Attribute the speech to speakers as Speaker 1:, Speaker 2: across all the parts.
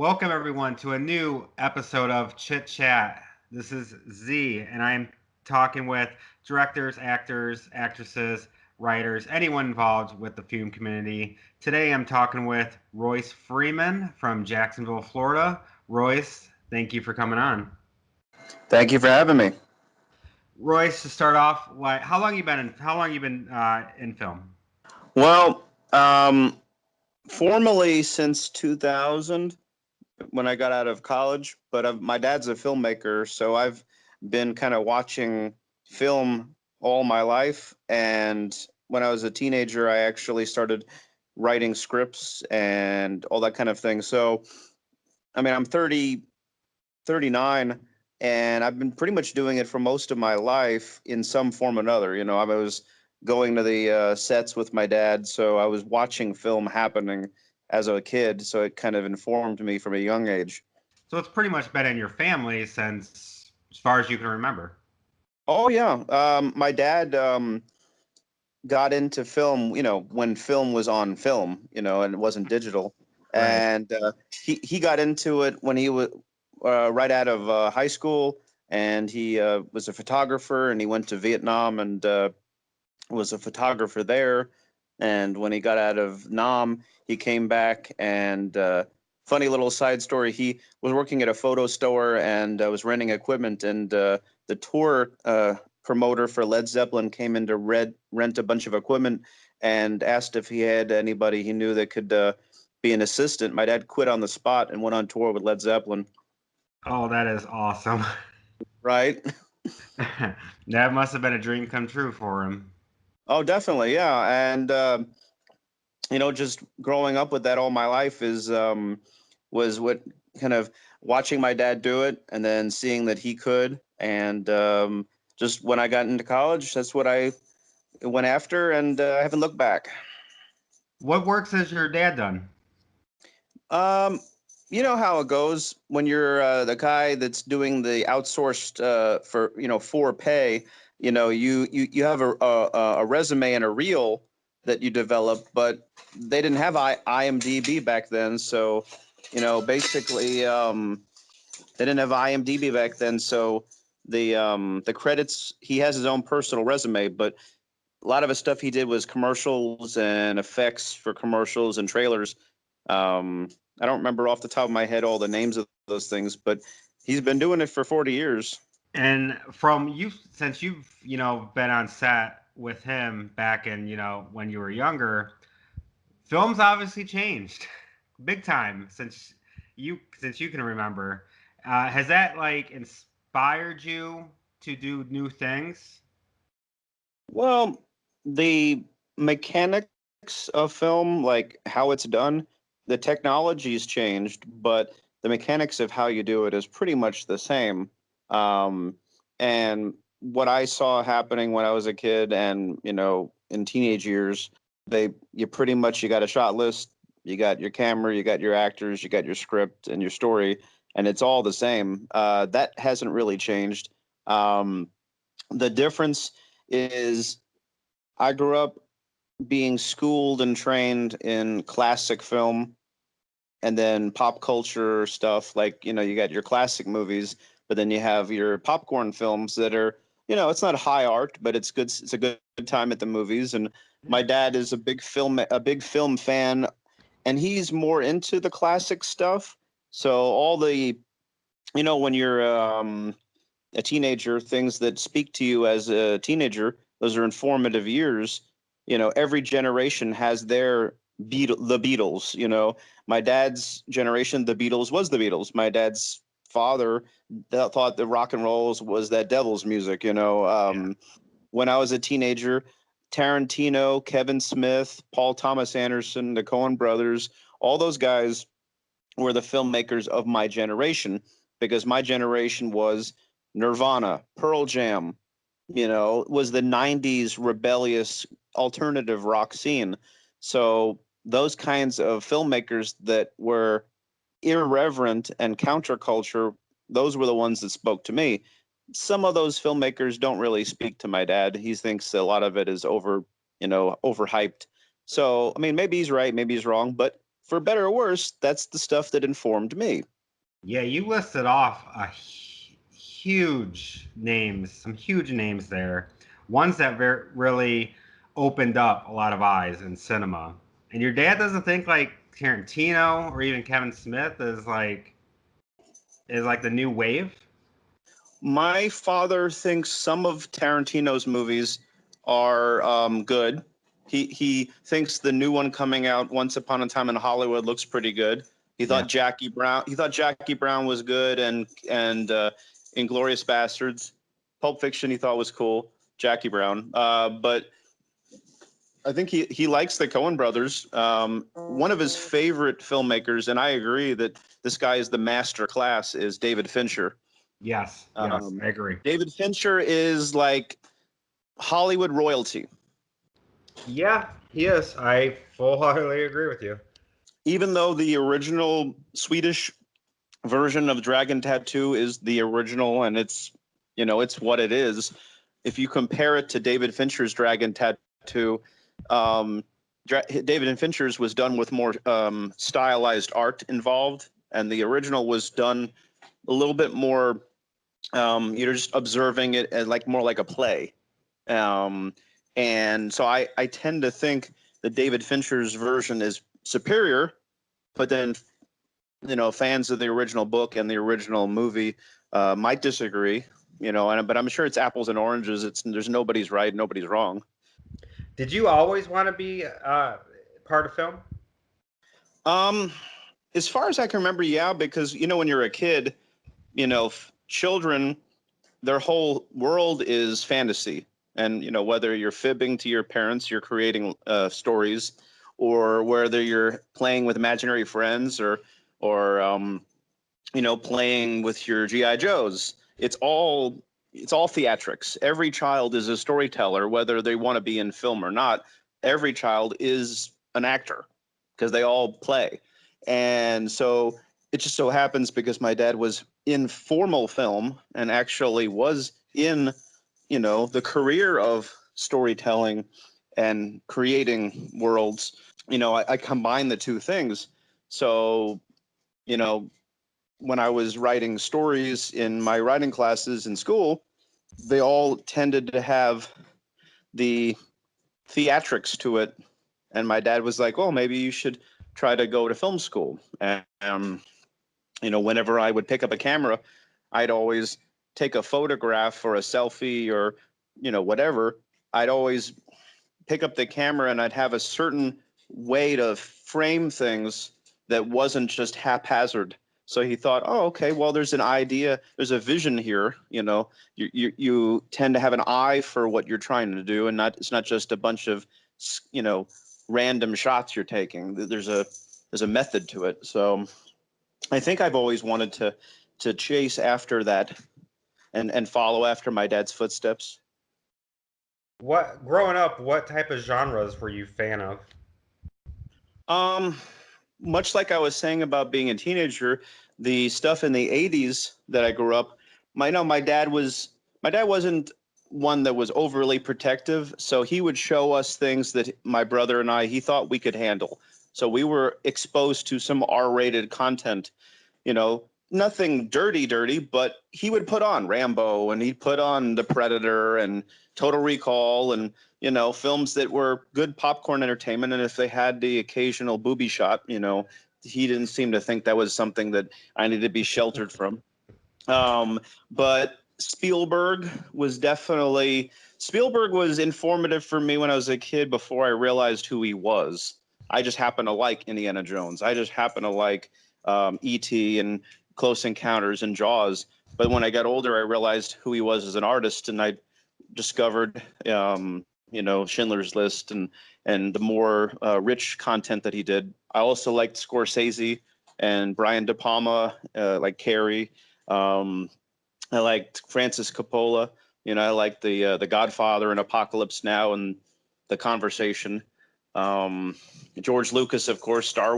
Speaker 1: Welcome everyone to a new episode of Chit Chat. This is Z, and I'm talking with directors, actors, actresses, writers, anyone involved with the film community. Today I'm talking with Royce Freeman from Jacksonville, Florida. Royce, thank you for coming on.
Speaker 2: Thank you for having me.
Speaker 1: Royce, to start off, how long you been in film?
Speaker 2: Well, formally since 2000 when I got out of college, but my dad's a filmmaker, so I've been kind of watching film all my life. And when I was a teenager, I actually started writing scripts and all that kind of thing. So, I mean, I'm 39, and I've been pretty much doing it for most of my life in some form or another. I was going to the sets with my dad, so I was watching film happening as a kid, so it kind of informed me from a young age.
Speaker 1: So it's pretty much been in your family since as far as you can remember.
Speaker 2: Oh yeah, my dad got into film, when film was on film, and it wasn't digital,
Speaker 1: Right.
Speaker 2: and he got into it when he was right out of high school, and he was a photographer, and he went to Vietnam and was a photographer there. And when he got out of Nam, he came back and funny little side story. He was working at a photo store and was renting equipment, and the tour promoter for Led Zeppelin came in to rent a bunch of equipment and asked if he had anybody he knew that could be an assistant. My dad quit on the spot and went on tour with Led Zeppelin.
Speaker 1: Oh, that is awesome.
Speaker 2: Right?
Speaker 1: That must have been a dream come true for him.
Speaker 2: Oh, definitely, yeah. And just growing up with that all my life is was what kind of watching my dad do it, and then seeing that he could, and just when I got into college, that's what I went after, and I haven't looked back.
Speaker 1: What works has your dad done?
Speaker 2: Um, you know how it goes when you're the guy that's doing the outsourced for for pay. You have a resume and a reel that you develop, but they didn't have IMDb back then, so basically they didn't have IMDb back then, so the credits, he has his own personal resume, but a lot of his stuff he did was commercials and effects for commercials and trailers. Um, I don't remember off the top of my head all the names of those things, but he's been doing it for 40 years.
Speaker 1: And from you, since you've been on set with him back in when you were younger, film's obviously changed big time since you can remember. Has that like inspired you to do new things?
Speaker 2: Well, the mechanics of film, like how it's done, the technology's changed, but the mechanics of how you do it is pretty much the same. Um, and what I saw happening when I was a kid and, in teenage years, you pretty much, you got a shot list, you got your camera, you got your actors, you got your script and your story, and it's all the same. That hasn't really changed. Um, the difference is I grew up being schooled and trained in classic film and then pop culture stuff. Like, you got your classic movies, but then you have your popcorn films that are, it's not high art, but it's good. It's a good time at the movies. And my dad is a big film fan, and he's more into the classic stuff. So all the, when you're a teenager, things that speak to you as a teenager, those are informative years. Every generation has their the Beatles. My dad's generation, the Beatles was the Beatles. My dad's father thought the rock and rolls was that devil's music.
Speaker 1: Yeah.
Speaker 2: When I was a teenager, Tarantino, Kevin Smith, Paul Thomas Anderson, the Coen brothers, all those guys were the filmmakers of my generation, because my generation was Nirvana, Pearl Jam, was the 90s rebellious alternative rock scene. So those kinds of filmmakers that were irreverent and counterculture, those were the ones that spoke to me. Some of those filmmakers don't really speak to my dad. He thinks a lot of it is overhyped. So, I mean, maybe he's right, maybe he's wrong, but for better or worse, that's the stuff that informed me.
Speaker 1: Yeah, you listed off some huge names there. Ones that really opened up a lot of eyes in cinema. And your dad doesn't think like Tarantino or even Kevin Smith is like the new wave?
Speaker 2: My father thinks some of Tarantino's movies are good. He thinks the new one coming out, Once Upon a Time in Hollywood, looks pretty good. He thought Jackie Brown was good, and Inglorious Bastards, Pulp Fiction he thought was cool. Jackie Brown, but I think he likes the Coen brothers. One of his favorite filmmakers, and I agree that this guy is the master class, is David Fincher.
Speaker 1: Yes, I agree.
Speaker 2: David Fincher is like Hollywood royalty.
Speaker 1: Yeah, he is. I full-heartedly agree with you.
Speaker 2: Even though the original Swedish version of Dragon Tattoo is the original and it's what it is, if you compare it to David Fincher's Dragon Tattoo, David and Fincher's was done with more stylized art involved, and the original was done a little bit more. You're just observing it as more like a play, and so I tend to think that David Fincher's version is superior, but then fans of the original book and the original movie might disagree. But I'm sure it's apples and oranges. There's nobody's right, nobody's wrong.
Speaker 1: Did you always want to be part of film?
Speaker 2: As far as I can remember, yeah, because when you're a kid, children, their whole world is fantasy, and whether you're fibbing to your parents, you're creating stories, or whether you're playing with imaginary friends, or playing with your GI Joes, it's all theatrics. Every child is a storyteller, whether they want to be in film or not. Every child is an actor because they all play. And so it just so happens, because my dad was in formal film and actually was in, the career of storytelling and creating worlds, I combine the two things. So, when I was writing stories in my writing classes in school, they all tended to have the theatrics to it. And my dad was like, well, maybe you should try to go to film school. And, whenever I would pick up a camera, I'd always take a photograph or a selfie or, whatever. I'd always pick up the camera and I'd have a certain way to frame things that wasn't just haphazard. So he thought, oh, okay, well, there's an idea, there's a vision here. You tend to have an eye for what you're trying to do, and it's not just a bunch of, random shots you're taking. There's a method to it. So I think I've always wanted to chase after that and follow after my dad's footsteps.
Speaker 1: Growing up, what type of genres were you fan of?
Speaker 2: Much like I was saying about being a teenager, the stuff in the 80s that I grew up, my dad wasn't one that was overly protective, so he would show us things that my brother and he thought we could handle. So we were exposed to some R-rated content, nothing dirty, but he would put on Rambo, and he'd put on The Predator and Total Recall, and films that were good popcorn entertainment. And if they had the occasional booby shot, he didn't seem to think that was something that I needed to be sheltered from. But Spielberg was informative for me when I was a kid, before I realized who he was. I just happened to like Indiana Jones. I just happened to like E.T. and Close Encounters and Jaws. But when I got older, I realized who he was as an artist, and I discovered Schindler's List and the more rich content that he did. I also liked Scorsese and Brian De Palma, like Carrie. I liked Francis Coppola. I liked the Godfather and Apocalypse Now and The Conversation. George Lucas, of course. Star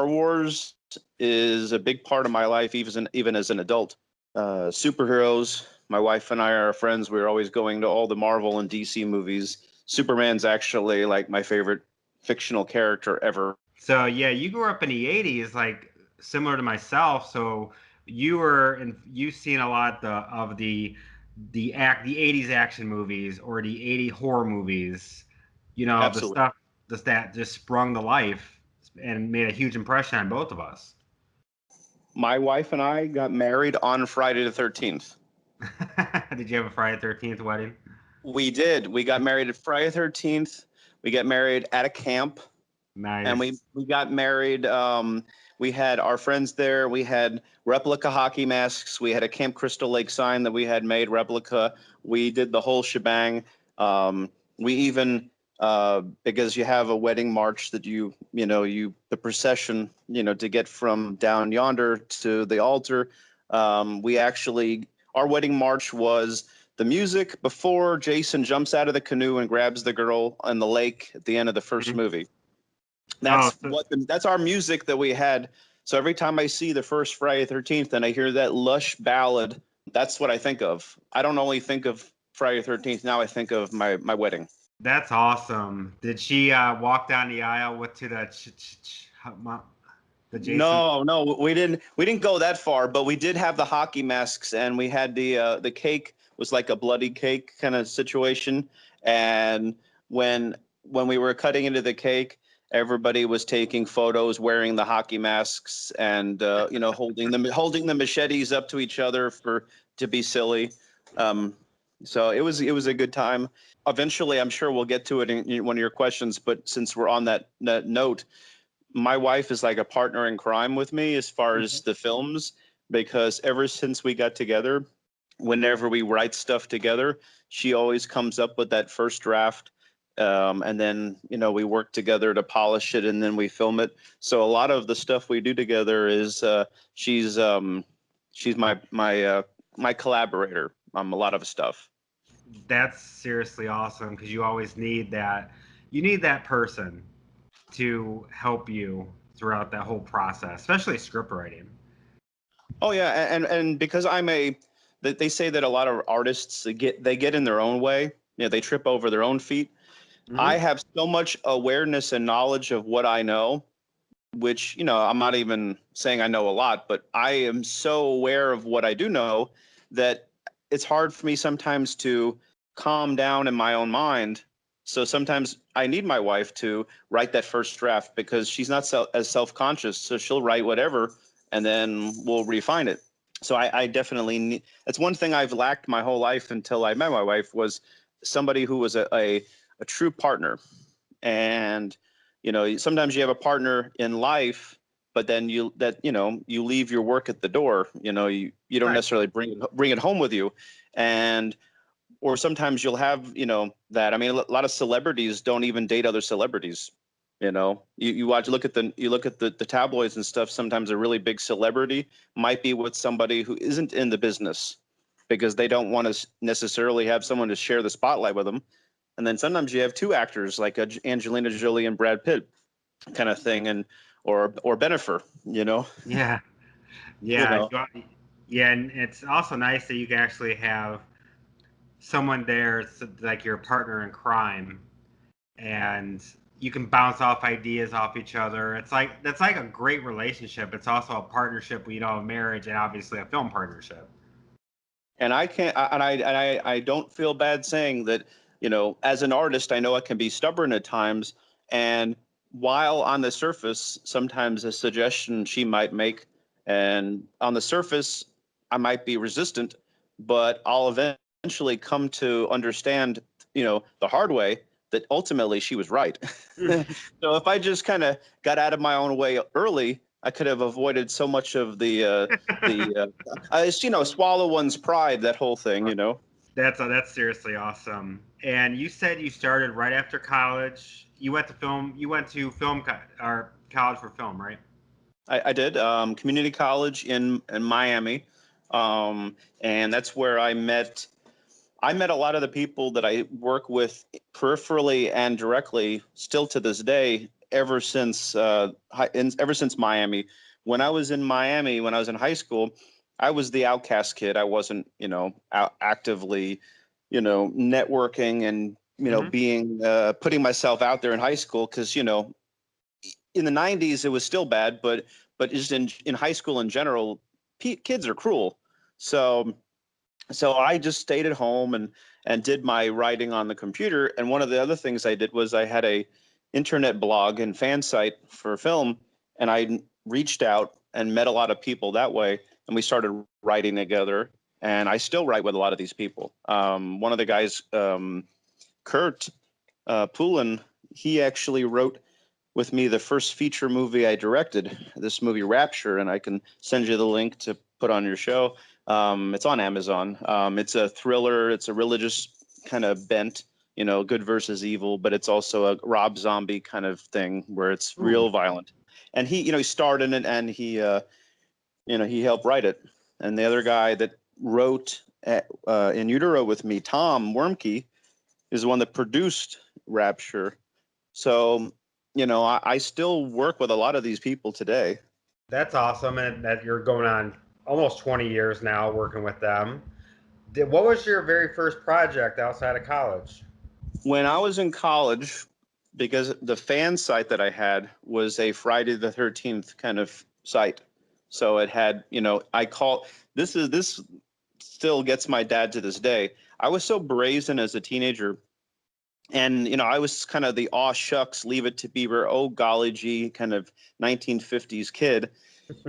Speaker 2: Wars is a big part of my life, even as an adult. Superheroes. My wife and I are friends. We're always going to all the Marvel and DC movies. Superman's actually like my favorite fictional character ever.
Speaker 1: So yeah, you grew up in the '80s, like similar to myself. So you've seen a lot of the '80s action movies or the '80s horror movies. You know, the
Speaker 2: Absolutely.
Speaker 1: stuff that just sprung to life and made a huge impression on both of us.
Speaker 2: My wife and I got married on Friday the 13th.
Speaker 1: Did you have a Friday 13th wedding?
Speaker 2: We did. We got married at Friday the 13th. We got married at a camp, and we
Speaker 1: Nice.
Speaker 2: we got married. We had our friends there. We had replica hockey masks. We had a Camp Crystal Lake sign that we had made replica. We did the whole shebang. We even because you have a wedding march that the procession to get from down yonder to the altar. We actually our wedding march was the music before Jason jumps out of the canoe and grabs the girl in the lake at the end of the first
Speaker 1: Mhm.
Speaker 2: movie.
Speaker 1: Oh,
Speaker 2: That's our music that we had. So every time I see the first Friday 13th and I hear that lush ballad, that's what I think of. I don't only think of Friday 13th. Now I think of my wedding.
Speaker 1: that's awesome. Did she walk down the aisle with to the Jason?
Speaker 2: No, no, we didn't go that far, but we did have the hockey masks, and we had the cake was like a bloody cake kind of situation. And when we were cutting into the cake, everybody was taking photos wearing the hockey masks and holding the machetes up to each other for to be silly. So it was a good time. Eventually, I'm sure we'll get to it in one of your questions, but since we're on that note, my wife is like a partner in crime with me as far as the films, because ever since we got together, whenever we write stuff together, she always comes up with that first draft. And then we work together to polish it, and then we film it. So a lot of the stuff we do together is she's she's my collaborator on a lot of stuff.
Speaker 1: That's seriously awesome because you always need that. You need that person to help you throughout that whole process, especially script writing.
Speaker 2: Oh yeah, and because that they say that a lot of artists they get in their own way. They trip over their own feet. I
Speaker 1: Hmm.
Speaker 2: have so much awareness and knowledge of what I know, which I'm not even saying I know a lot, but I am so aware of what I do know that it's hard for me sometimes to calm down in my own mind. So sometimes I need my wife to write that first draft because she's not as self-conscious. So she'll write whatever, and then we'll refine it. So I definitely need. That's one thing I've lacked my whole life until I met my wife, was somebody who was a true partner. And sometimes you have a partner in life, but then you leave your work at the door. You don't
Speaker 1: Right.
Speaker 2: necessarily bring it home with you. And or sometimes you'll have that. I mean, a lot of celebrities don't even date other celebrities. You watch you look at the tabloids and stuff. Sometimes a really big celebrity might be with somebody who isn't in the business, because they don't want to necessarily have someone to share the spotlight with them. And then sometimes you have two actors like Angelina Jolie and Brad Pitt kind of thing, and or Benifer,
Speaker 1: Yeah.
Speaker 2: you
Speaker 1: Yeah.
Speaker 2: know.
Speaker 1: Yeah. And it's also nice that you can actually have someone there, like your partner in crime, and you can bounce off ideas off each other. It's like that's like a great relationship. It's also a partnership, a marriage, and obviously a film partnership.
Speaker 2: And I can't, I don't feel bad saying that. As an artist, I know I can be stubborn at times, and while on the surface, sometimes a suggestion she might make, and on the surface, I might be resistant, but I'll eventually come to understand, the hard way, that ultimately she was right. So if I just kind of got out of my own way early, I could have avoided so much of it's, swallow one's pride, that whole thing.
Speaker 1: That's seriously awesome. And you said you started right after college. You went to film. You went to or college for film, right?
Speaker 2: I did community college in Miami, and that's where I met a lot of the people that I work with peripherally and directly still to this day, ever since Miami. When I was in Miami, when I was in high school, I was the outcast kid. I wasn't, actively, networking and,
Speaker 1: Hmm.
Speaker 2: being putting myself out there in high school, because, in the 90s, it was still bad, but just in high school in general, kids are cruel. So I just stayed at home and did my writing on the computer. And one of the other things I did was I had a internet blog and fan site for film, and I reached out and met a lot of people that way, and we started writing together. And I still write with a lot of these people. One of the guys, Kurt Poulin, he actually wrote with me the first feature movie I directed, this movie Rapture, and I can send you the link to put on your show. It's on Amazon. It's a thriller. It's a religious kind of bent, good versus evil, but it's also a Rob Zombie kind of thing where it's real violent. And he starred in it, and he helped write it. And the other guy that wrote In Utero with me, Tom Wormke, is the one that produced Rapture. So, I still work with a lot of these people today.
Speaker 1: That's awesome, and that you're going on almost 20 years now working with them. What was your very first project outside of college?
Speaker 2: When I was in college, because the fan site that I had was a Friday the 13th kind of site. So it had, this still gets my dad to this day. I was so brazen as a teenager. And, I was kind of the aw shucks, leave it to Beaver, oh golly gee, kind of 1950s kid,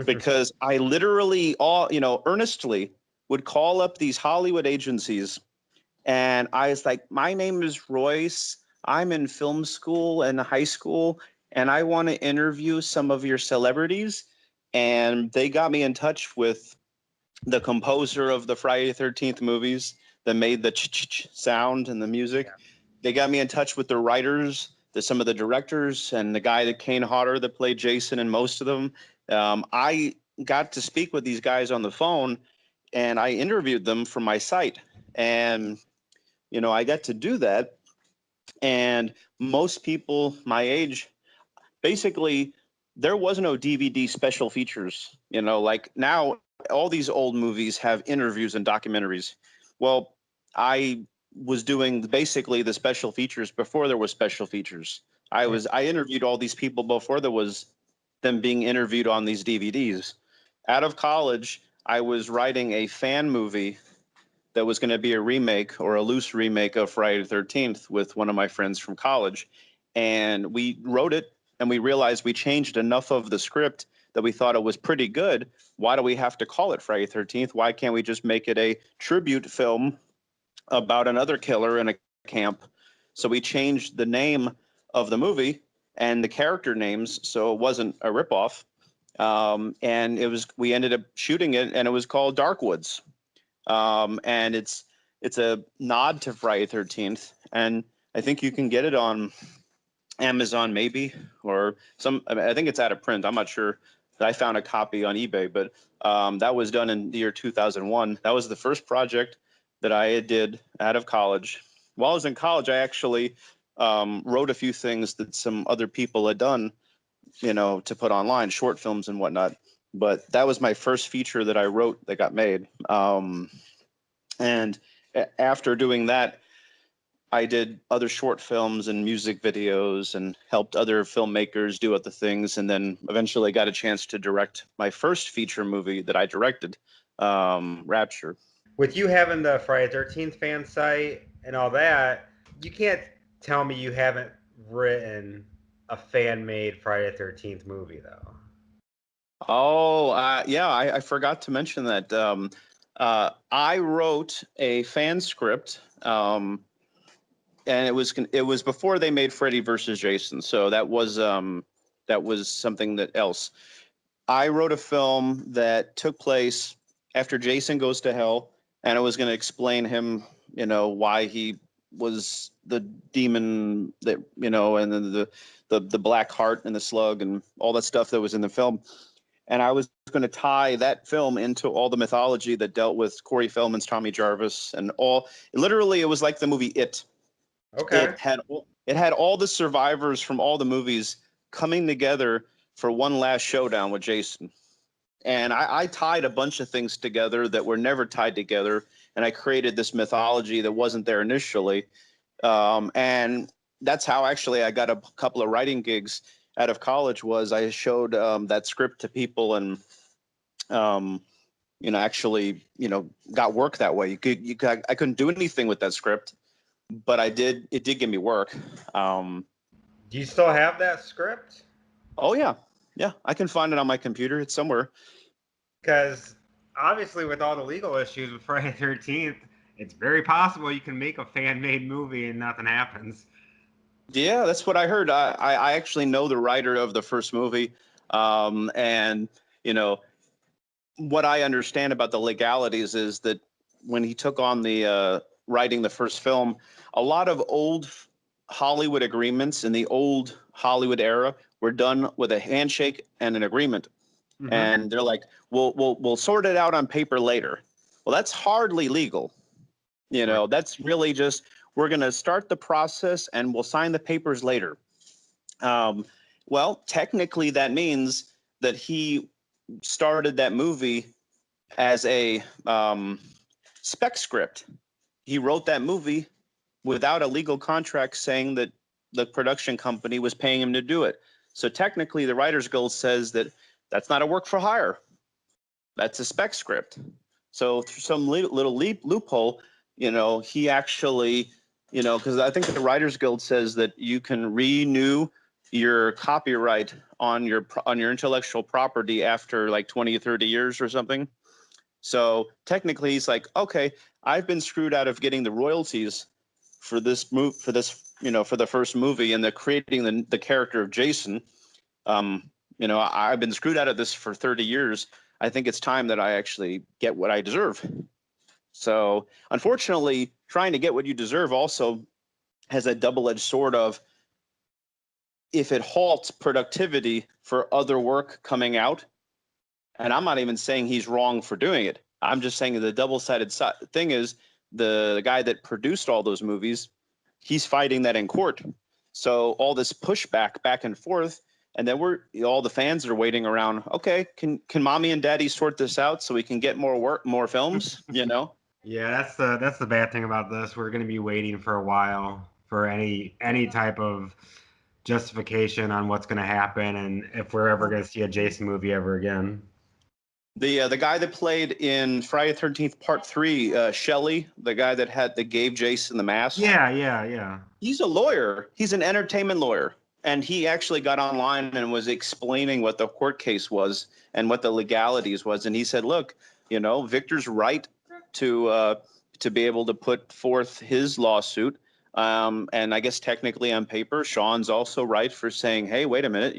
Speaker 2: because I literally earnestly would call up these Hollywood agencies. And I was like, my name is Royce. I'm in film school and high school, and I want to interview some of your celebrities. And they got me in touch with the composer of the Friday the 13th movies that made the ch-ch-ch sound and the music. Yeah. They got me in touch with the writers, some of the directors, and the guy that Kane Hodder that played Jason in most of them. I got to speak with these guys on the phone, and I interviewed them for my site. And, I got to do that. And most people my age, basically, there was no DVD special features. Like now, all these old movies have interviews and documentaries. Well, I was doing basically the special features before there was special features. I interviewed all these people before there was them being interviewed on these DVDs. Out of college, I was writing a fan movie that was going to be a remake or a loose remake of Friday the 13th with one of my friends from college. And we wrote it, and we realized we changed enough of the script that we thought it was pretty good. Why do we have to call it Friday the 13th? Why can't we just make it a tribute film about another killer in a camp? So we changed the name of the movie and the character names so it wasn't a ripoff. And we ended up shooting it, and it was called Darkwoods. And it's a nod to Friday the 13th, and I think you can get it on Amazon maybe, or I think it's out of print. I'm not sure. I found a copy on eBay, but that was done in the year 2001. That was the first project that I did out of college. While I was in college, I actually wrote a few things that some other people had done, to put online, short films and whatnot. But that was my first feature that I wrote that got made. And after doing that, I did other short films and music videos and helped other filmmakers do other things. And then eventually got a chance to direct my first feature movie that I directed, Rapture.
Speaker 1: With you having the Friday the 13th fan site and all that, you can't tell me you haven't written a fan-made Friday the 13th movie, though.
Speaker 2: Oh, yeah, I forgot to mention that. I wrote a fan script, and it was before they made Freddy versus Jason, so that was something else. I wrote a film that took place after Jason goes to hell, and it was going to explain him, why he was the demon that, and then the black heart and the slug and all that stuff that was in the film. And I was going to tie that film into all the mythology that dealt with Corey Feldman's Tommy Jarvis and all. Literally, it was like the movie It.
Speaker 1: Okay.
Speaker 2: It had all the survivors from all the movies coming together for one last showdown with Jason. And I tied a bunch of things together that were never tied together, and I created this mythology that wasn't there initially. And that's how actually I got a couple of writing gigs. out of college was I showed that script to people, and actually, got work that way. I couldn't do anything with that script, but I did. It did give me work.
Speaker 1: Do you still have that script?
Speaker 2: Oh yeah, yeah. I can find it on my computer. It's somewhere.
Speaker 1: Because obviously, with all the legal issues with Friday the 13th, it's very possible you can make a fan-made movie and nothing happens.
Speaker 2: Yeah, that's what I heard. I actually know the writer of the first movie, and what I understand about the legalities is that when he took on the writing the first film, a lot of old Hollywood agreements in the old Hollywood era were done with a handshake and an agreement, and they're like, we'll sort it out on paper later. Well, that's hardly legal.
Speaker 1: Right.
Speaker 2: That's really just, we're going to start the process and we'll sign the papers later. Well, technically, that means that he started that movie as a spec script. He wrote that movie without a legal contract saying that the production company was paying him to do it. So technically, the Writers Guild says that that's not a work for hire. That's a spec script. So through some little loophole, he actually, because I think the Writers Guild says that you can renew your copyright on your intellectual property after like 20 or 30 years or something. So technically, he's like, okay, I've been screwed out of getting the royalties for this for the first movie and the creating the character of Jason. I've been screwed out of this for 30 years. I think it's time that I actually get what I deserve. So unfortunately, trying to get what you deserve also has a double-edged sword of, if it halts productivity for other work coming out, and I'm not even saying he's wrong for doing it. I'm just saying the double-sided thing is the guy that produced all those movies, he's fighting that in court. So all this pushback back and forth, and then all the fans are waiting around. Okay, can mommy and daddy sort this out so we can get more work, more films?
Speaker 1: Yeah, that's the bad thing about this. We're going to be waiting for a while for any type of justification on what's going to happen and if we're ever going to see a Jason movie ever again.
Speaker 2: The guy that played in Friday the 13th Part 3, Shelley, the guy that gave Jason the mask.
Speaker 1: Yeah.
Speaker 2: He's a lawyer. He's an entertainment lawyer. And he actually got online and was explaining what the court case was and what the legalities was. And he said, look, Victor's right to be able to put forth his lawsuit. And I guess technically on paper, Sean's also right for saying, hey, wait a minute,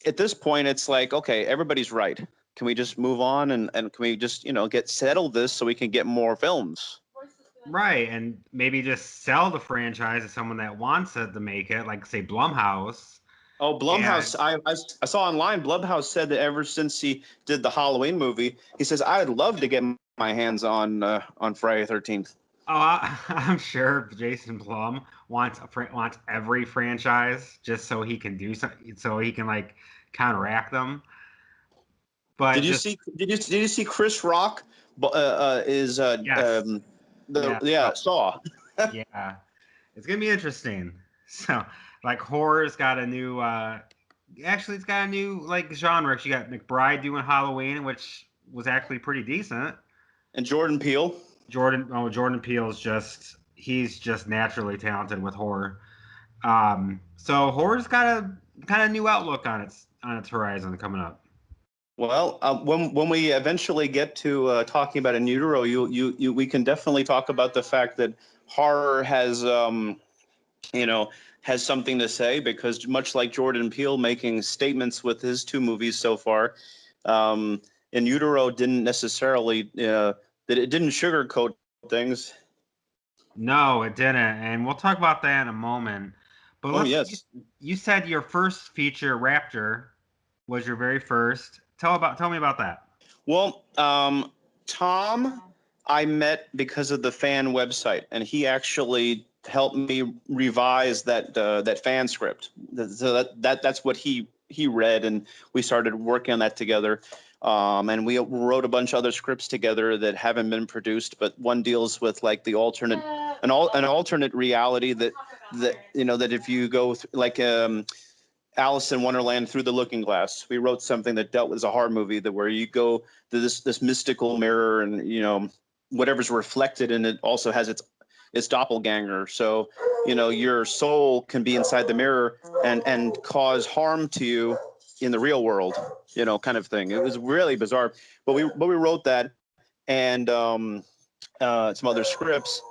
Speaker 2: at this point, it's like, okay, everybody's right. Can we just move on and can we just, get settled this so we can get more films?
Speaker 1: Right, and maybe just sell the franchise to someone that wants it to make it, like say Blumhouse.
Speaker 2: Oh, Blumhouse! I saw online. Blumhouse said that ever since he did the Halloween movie, he says I'd love to get my hands on Friday the 13th.
Speaker 1: Oh, I'm sure Jason Blum wants every franchise just so he can do something, so he can like counteract them. But
Speaker 2: did you see Chris Rock is
Speaker 1: yes.
Speaker 2: Saw.
Speaker 1: Yeah, it's gonna be interesting. So like horror's got a new actually it's got a new like genre. You got McBride doing Halloween, which was actually pretty decent.
Speaker 2: And Jordan Peele.
Speaker 1: Jordan Peele's he's just naturally talented with horror. So horror's got a kind of new outlook on its horizon coming up.
Speaker 2: Well, when we eventually get to talking about In Utero, we can definitely talk about the fact that horror has has something to say, because much like Jordan Peele making statements with his two movies so far, In Utero didn't necessarily that it didn't sugarcoat things.
Speaker 1: No, it didn't, and we'll talk about that in a moment. But
Speaker 2: Yes.
Speaker 1: You said your first feature, Rapture, was your very first. Tell me about that.
Speaker 2: Well, Tom, I met because of the fan website, and he actually helped me revise that fan script. So that's what he read, and we started working on that together. And we wrote a bunch of other scripts together that haven't been produced, but one deals with like the an alternate reality that if you go Alice in Wonderland Through the Looking Glass. We wrote something that dealt with a horror movie that where you go to this mystical mirror, and whatever's reflected in it also has its doppelganger. So your soul can be inside the mirror and cause harm to you in the real world, kind of thing. It was really bizarre, but we wrote that, and some other scripts.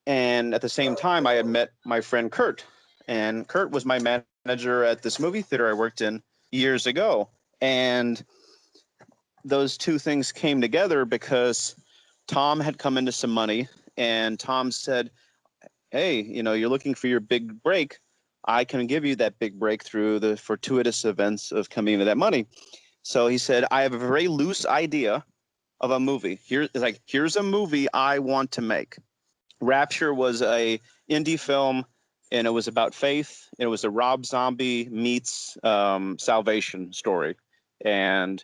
Speaker 2: And at the same time, I had met my friend Kurt, and Kurt was my manager at this movie theater I worked in years ago. And those two things came together because Tom had come into some money, and Tom said, hey, you're looking for your big break. I can give you that big break through the fortuitous events of coming into that money. So he said, I have a very loose idea of a movie. Here's a movie I want to make. Rapture was a indie film, and it was about faith. It was a Rob Zombie meets salvation story. And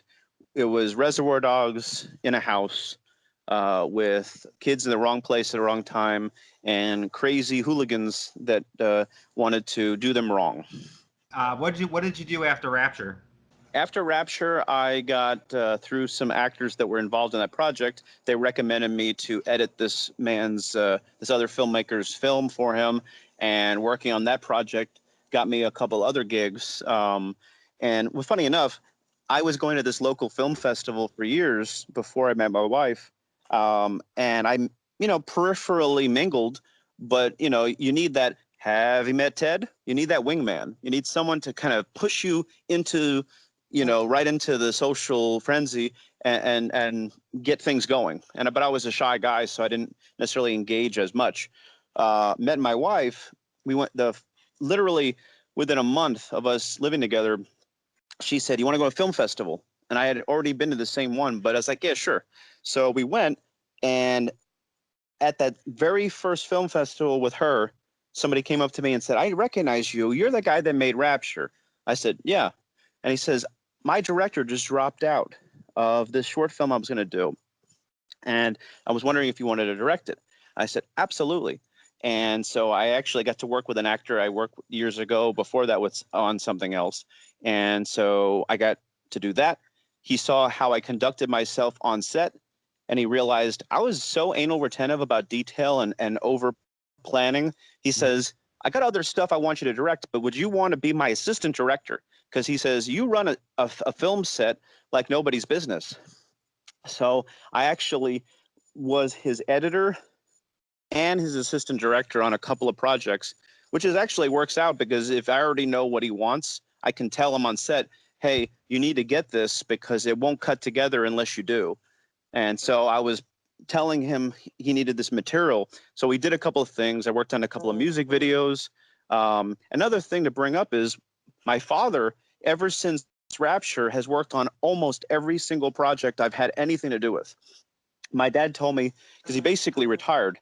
Speaker 2: it was Reservoir Dogs in a house with kids in the wrong place at the wrong time and crazy hooligans that wanted to do them wrong.
Speaker 1: What did you do after Rapture?
Speaker 2: After Rapture, I got through some actors that were involved in that project. They recommended me to edit this other filmmaker's film for him, and working on that project got me a couple other gigs. And funny enough, I was going to this local film festival for years before I met my wife, and I, peripherally mingled, but you need that. Have you met Ted? You need that wingman. You need someone to kind of push you into right into the social frenzy and get things going. But I was a shy guy, so I didn't necessarily engage as much. Met my wife. We went literally within a month of us living together. She said, "You want to go to a film festival?" And I had already been to the same one, but I was like, "Yeah, sure." So we went, and at that very first film festival with her, somebody came up to me and said, "I recognize you. You're the guy that made Rapture." I said, "Yeah." And he says, "My director just dropped out of this short film I was going to do, and I was wondering if you wanted to direct it." I said, "Absolutely." And so I actually got to work with an actor I worked with years ago. Before that was on something else. And so I got to do that. He saw how I conducted myself on set, and he realized I was so anal retentive about detail and over planning. He says, "I got other stuff I want you to direct, but would you want to be my assistant director?" Because he says, "You run a film set like nobody's business." So I actually was his editor and his assistant director on a couple of projects, which actually works out because if I already know what he wants, I can tell him on set, "Hey, you need to get this because it won't cut together unless you do." And so I was telling him he needed this material. So we did a couple of things. I worked on a couple of music videos. Another thing to bring up is my father, ever since Rapture, has worked on almost every single project I've had anything to do with. My dad told me, because he basically retired,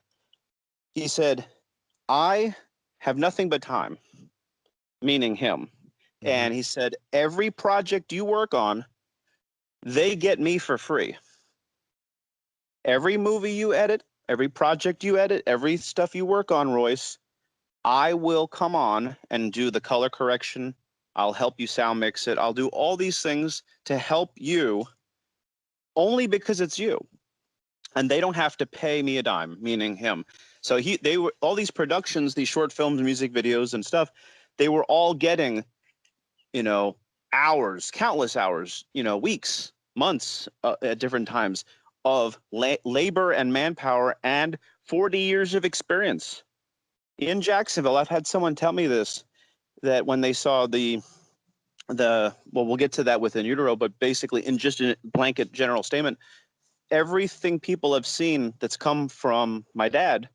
Speaker 2: he said, "I have nothing but time," meaning him. And he said, "Every project you work on, they get me for free. Every movie you edit, every project you edit, every stuff you work on, Royce, I will come on and do the color correction. I'll help you sound mix it. I'll do all these things to help you only because it's you. And they don't have to pay me a dime," meaning him. So they were all these productions, these short films, music videos and stuff, they were all getting, hours, countless hours, weeks, months at different times of labor and manpower and 40 years of experience. In Jacksonville, I've had someone tell me this, that when they saw well, we'll get to that with In Utero, but basically in just a blanket general statement, everything people have seen that's come from my dad,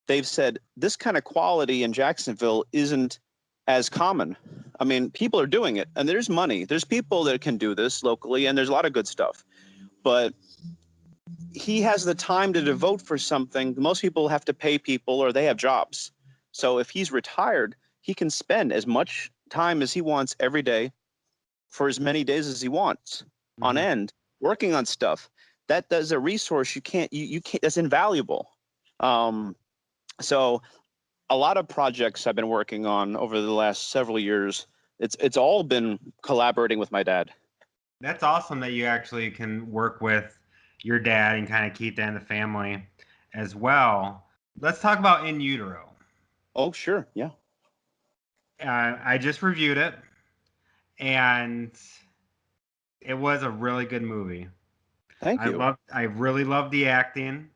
Speaker 2: they've said this kind of quality in Jacksonville isn't as common. I mean, people are doing it, and there's money. There's people that can do this locally, and there's a lot of good stuff. But he has the time to devote for something. Most people have to pay people or they have jobs. So if he's retired, he can spend as much time as he wants every day for as many days as he wants on end working on stuff. That's a resource you can't, that's invaluable. So a lot of projects I've been working on over the last several years It's all been collaborating with my dad.
Speaker 1: That's awesome that you actually can work with your dad and kind of keep that in the family as well. Let's talk about In Utero.
Speaker 2: Oh, sure. Yeah.
Speaker 1: I just reviewed it, and it was a really good movie.
Speaker 2: Thank you.
Speaker 1: I really loved the acting.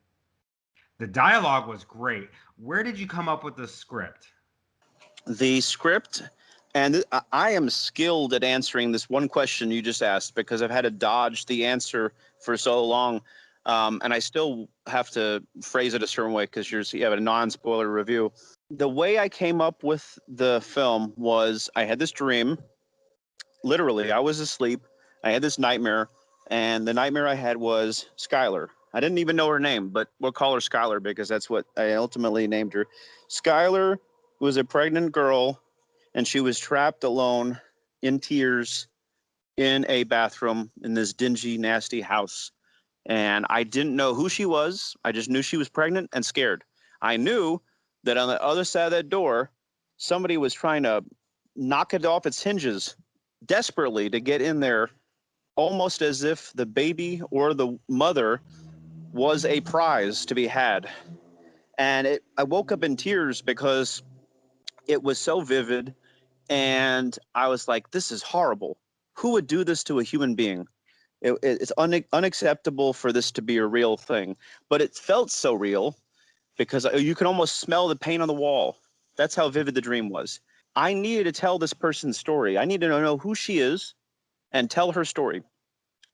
Speaker 1: The dialogue was great. Where did you come up with the script?
Speaker 2: The script, and I am skilled at answering this one question you just asked because I've had to dodge the answer for so long. And I still have to phrase it a certain way because you have a non-spoiler review. The way I came up with the film was I had this dream. Literally, I was asleep. I had this nightmare, and the nightmare I had was Skylar. I didn't even know her name, but we'll call her Skylar because that's what I ultimately named her. Skylar was a pregnant girl, and she was trapped alone in tears in a bathroom in this dingy, nasty house. And I didn't know who she was. I just knew she was pregnant and scared. I knew that on the other side of that door, somebody was trying to knock it off its hinges desperately to get in there, almost as if the baby or the mother was a prize to be had. And I woke up in tears because it was so vivid. And I was like, this is horrible. Who would do this to a human being? It's unacceptable for this to be a real thing. But it felt so real because you can almost smell the paint on the wall. That's how vivid the dream was. I needed to tell this person's story. I needed to know who she is and tell her story.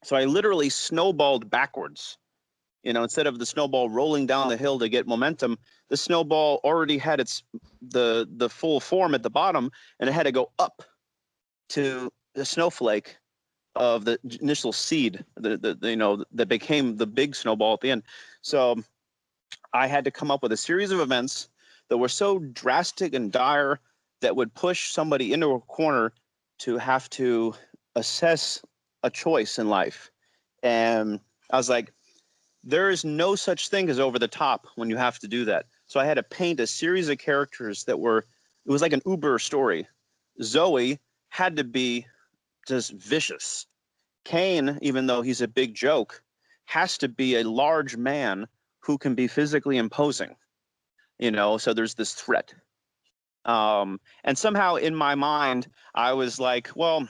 Speaker 2: So I literally snowballed backwards. Instead of the snowball rolling down the hill to get momentum, the snowball already had the full form at the bottom, and it had to go up to the snowflake of the initial seed, that became the big snowball at the end. So I had to come up with a series of events that were so drastic and dire that would push somebody into a corner to have to assess a choice in life. And I was like, there is no such thing as over the top when you have to do that. So I had to paint a series of characters it was like an Uber story. Zoe had to be just vicious. Kane, even though he's a big joke, has to be a large man who can be physically imposing, so there's this threat. And somehow in my mind, I was like, well,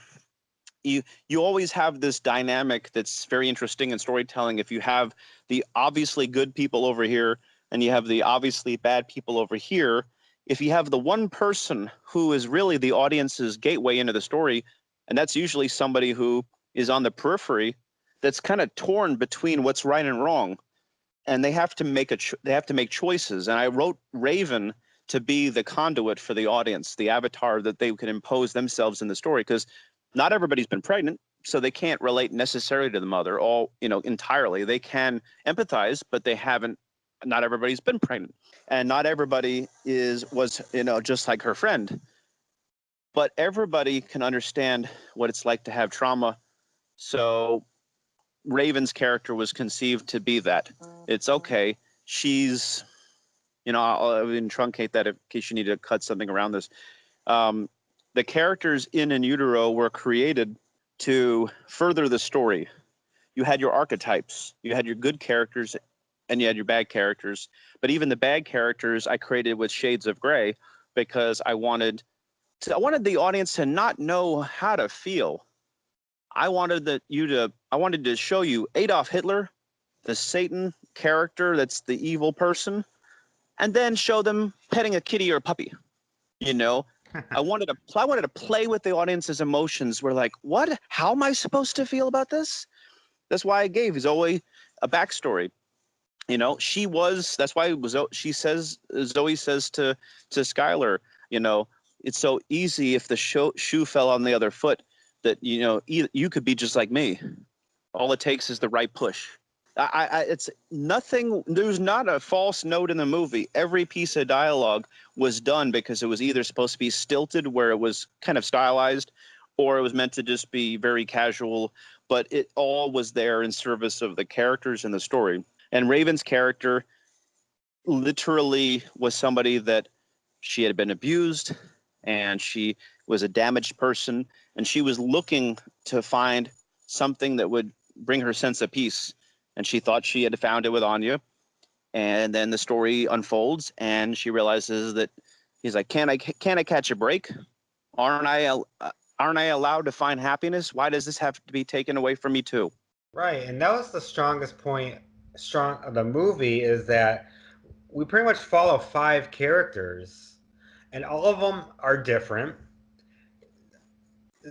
Speaker 2: you always have this dynamic that's very interesting in storytelling. If you have the obviously good people over here and you have the obviously bad people over here, if you have the one person who is really the audience's gateway into the story, and that's usually somebody who is on the periphery, that's kind of torn between what's right and wrong, and they have to make choices. And I wrote Raven to be the conduit for the audience, the avatar that they could impose themselves in the story, because not everybody's been pregnant, so they can't relate necessarily to the mother entirely. They can empathize, but they haven't. Not everybody's been pregnant, and not everybody was just like her friend. But everybody can understand what it's like to have trauma. So Raven's character was conceived to be that. It's okay. She's, I'll even truncate that in case you need to cut something around this. The characters in Utero were created to further the story. You had your archetypes. You had your good characters and you had your bad characters. But even the bad characters I created with shades of gray because I wanted the audience to not know how to feel. I wanted to show you Adolf Hitler, the Satan character that's the evil person, and then show them petting a kitty or a puppy. I wanted to play with the audience's emotions. We're like, what? How am I supposed to feel about this? That's why I gave Zoe a backstory. That's why Zoe says to Skylar, it's so easy if the shoe fell on the other foot that, you could be just like me. All it takes is the right push. It's nothing. There's not a false note in the movie. Every piece of dialogue was done because it was either supposed to be stilted, where it was kind of stylized, or it was meant to just be very casual. But it all was there in service of the characters and the story. And Raven's character literally was somebody that she had been abused, and she was a damaged person, and she was looking to find something that would bring her sense of peace. And she thought she had found it with Anya. And then the story unfolds, and she realizes that he's like, "Can't I catch a break? Aren't I allowed to find happiness? Why does this have to be taken away from me too?"
Speaker 1: Right, and that was the strongest point of the movie, is that we pretty much follow 5 characters, and all of them are different.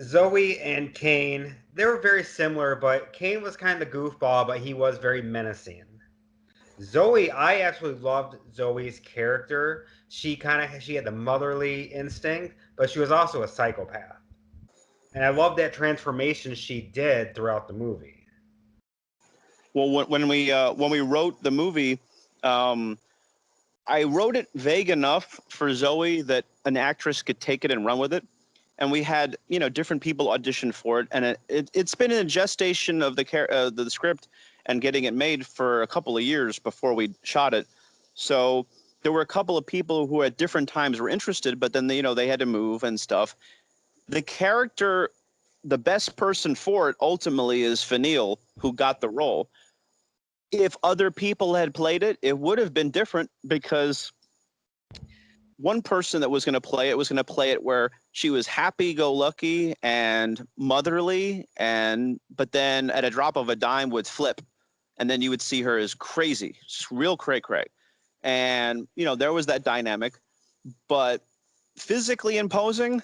Speaker 1: Zoe and Kane, they were very similar, but Kane was kind of the goofball, but he was very menacing. Zoe, I absolutely loved Zoe's character. She had the motherly instinct, but she was also a psychopath. And I love that transformation she did throughout the movie.
Speaker 2: Well, when we wrote the movie, I wrote it vague enough for Zoe that an actress could take it and run with it. And we had, different people audition for it, and it's been in a gestation of the script and getting it made for a couple of years before we shot it. So there were a couple of people who at different times were interested, but then they had to move and stuff. The character, the best person for it ultimately is Fennell, who got the role. If other people had played it, it would have been different, because one person that was going to play it was going to play it where she was happy-go-lucky and motherly, but then at a drop of a dime would flip, and then you would see her as crazy, just real cray-cray. And there was that dynamic, but physically imposing,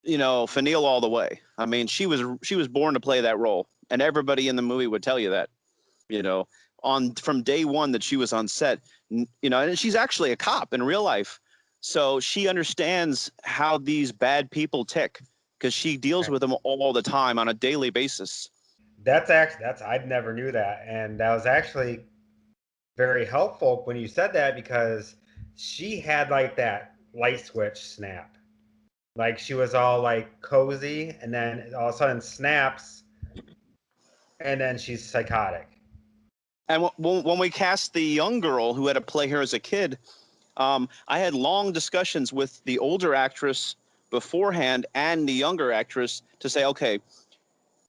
Speaker 2: Fennell all the way. I mean, she was born to play that role, and everybody in the movie would tell you that. From day one that she was on set, and she's actually a cop in real life. So she understands how these bad people tick, because she deals with them all the time on a daily basis.
Speaker 1: That's I never knew that. And that was actually very helpful when you said that, because she had like that light switch snap. Like she was all like cozy, and then all of a sudden snaps, and then she's psychotic.
Speaker 2: And when we cast the young girl who had to play her as a kid, I had long discussions with the older actress beforehand and the younger actress to say, okay,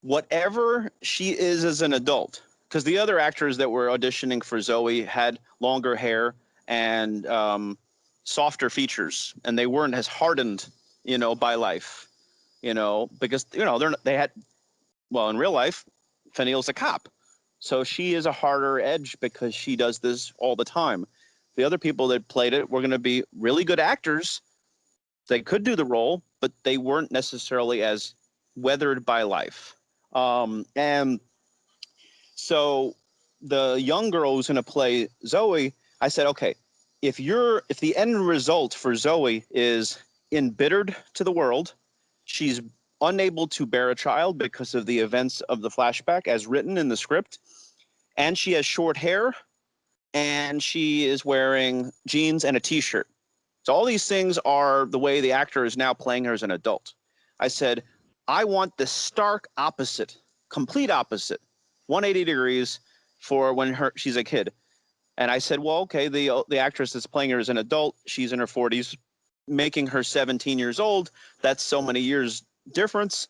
Speaker 2: whatever she is as an adult, because the other actors that were auditioning for Zoe had longer hair and softer features, and they weren't as hardened, by life, because they had, well, in real life, Fennell's a cop. So she is a harder edge because she does this all the time. The other people that played it were going to be really good actors. They could do the role, but they weren't necessarily as weathered by life. And so the young girl who's going to play Zoe, I said, okay, if the end result for Zoe is embittered to the world, she's unable to bear a child because of the events of the flashback as written in the script, and she has short hair, and she is wearing jeans and a t-shirt. So all these things are the way the actor is now playing her as an adult. I said, I want the stark opposite, complete opposite, 180 degrees for when she's a kid. And I said, well, okay, the actress that's playing her as an adult, she's in her 40s, making her 17 years old. That's so many years difference.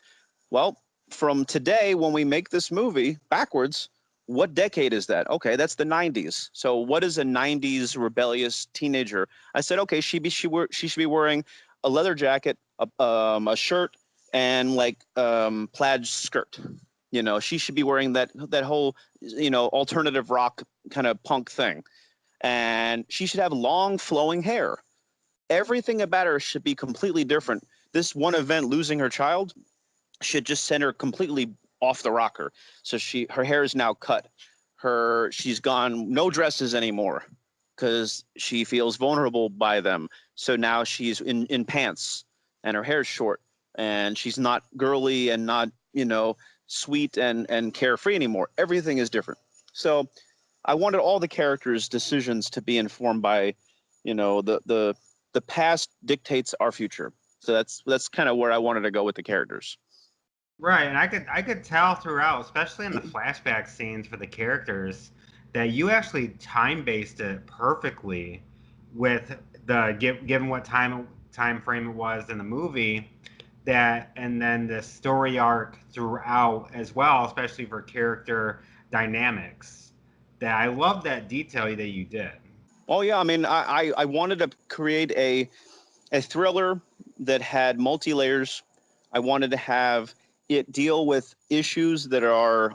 Speaker 2: Well, from today, when we make this movie backwards, what decade is that? Okay, that's the 90s. So what is a 90s rebellious teenager? I said, okay, she should be wearing a leather jacket, a shirt, and like plaid skirt. She should be wearing that whole, alternative rock kind of punk thing. And she should have long flowing hair. Everything about her should be completely different. This one event, losing her child, should just send her completely off the rocker. So her hair is now cut. She's gone no dresses anymore because she feels vulnerable by them. So now she's in pants, and her hair's short, and she's not girly and not, sweet and carefree anymore. Everything is different. So I wanted all the characters' decisions to be informed by, the past dictates our future. So that's kind of where I wanted to go with the characters.
Speaker 1: Right, and I could tell throughout, especially in the flashback scenes for the characters, that you actually time based it perfectly with given what time time frame it was in the movie, that and then the story arc throughout as well, especially for character dynamics. That I love that detail that you did.
Speaker 2: Oh yeah, I mean, I wanted to create a thriller that had multi layers. I wanted to have it deal with issues that are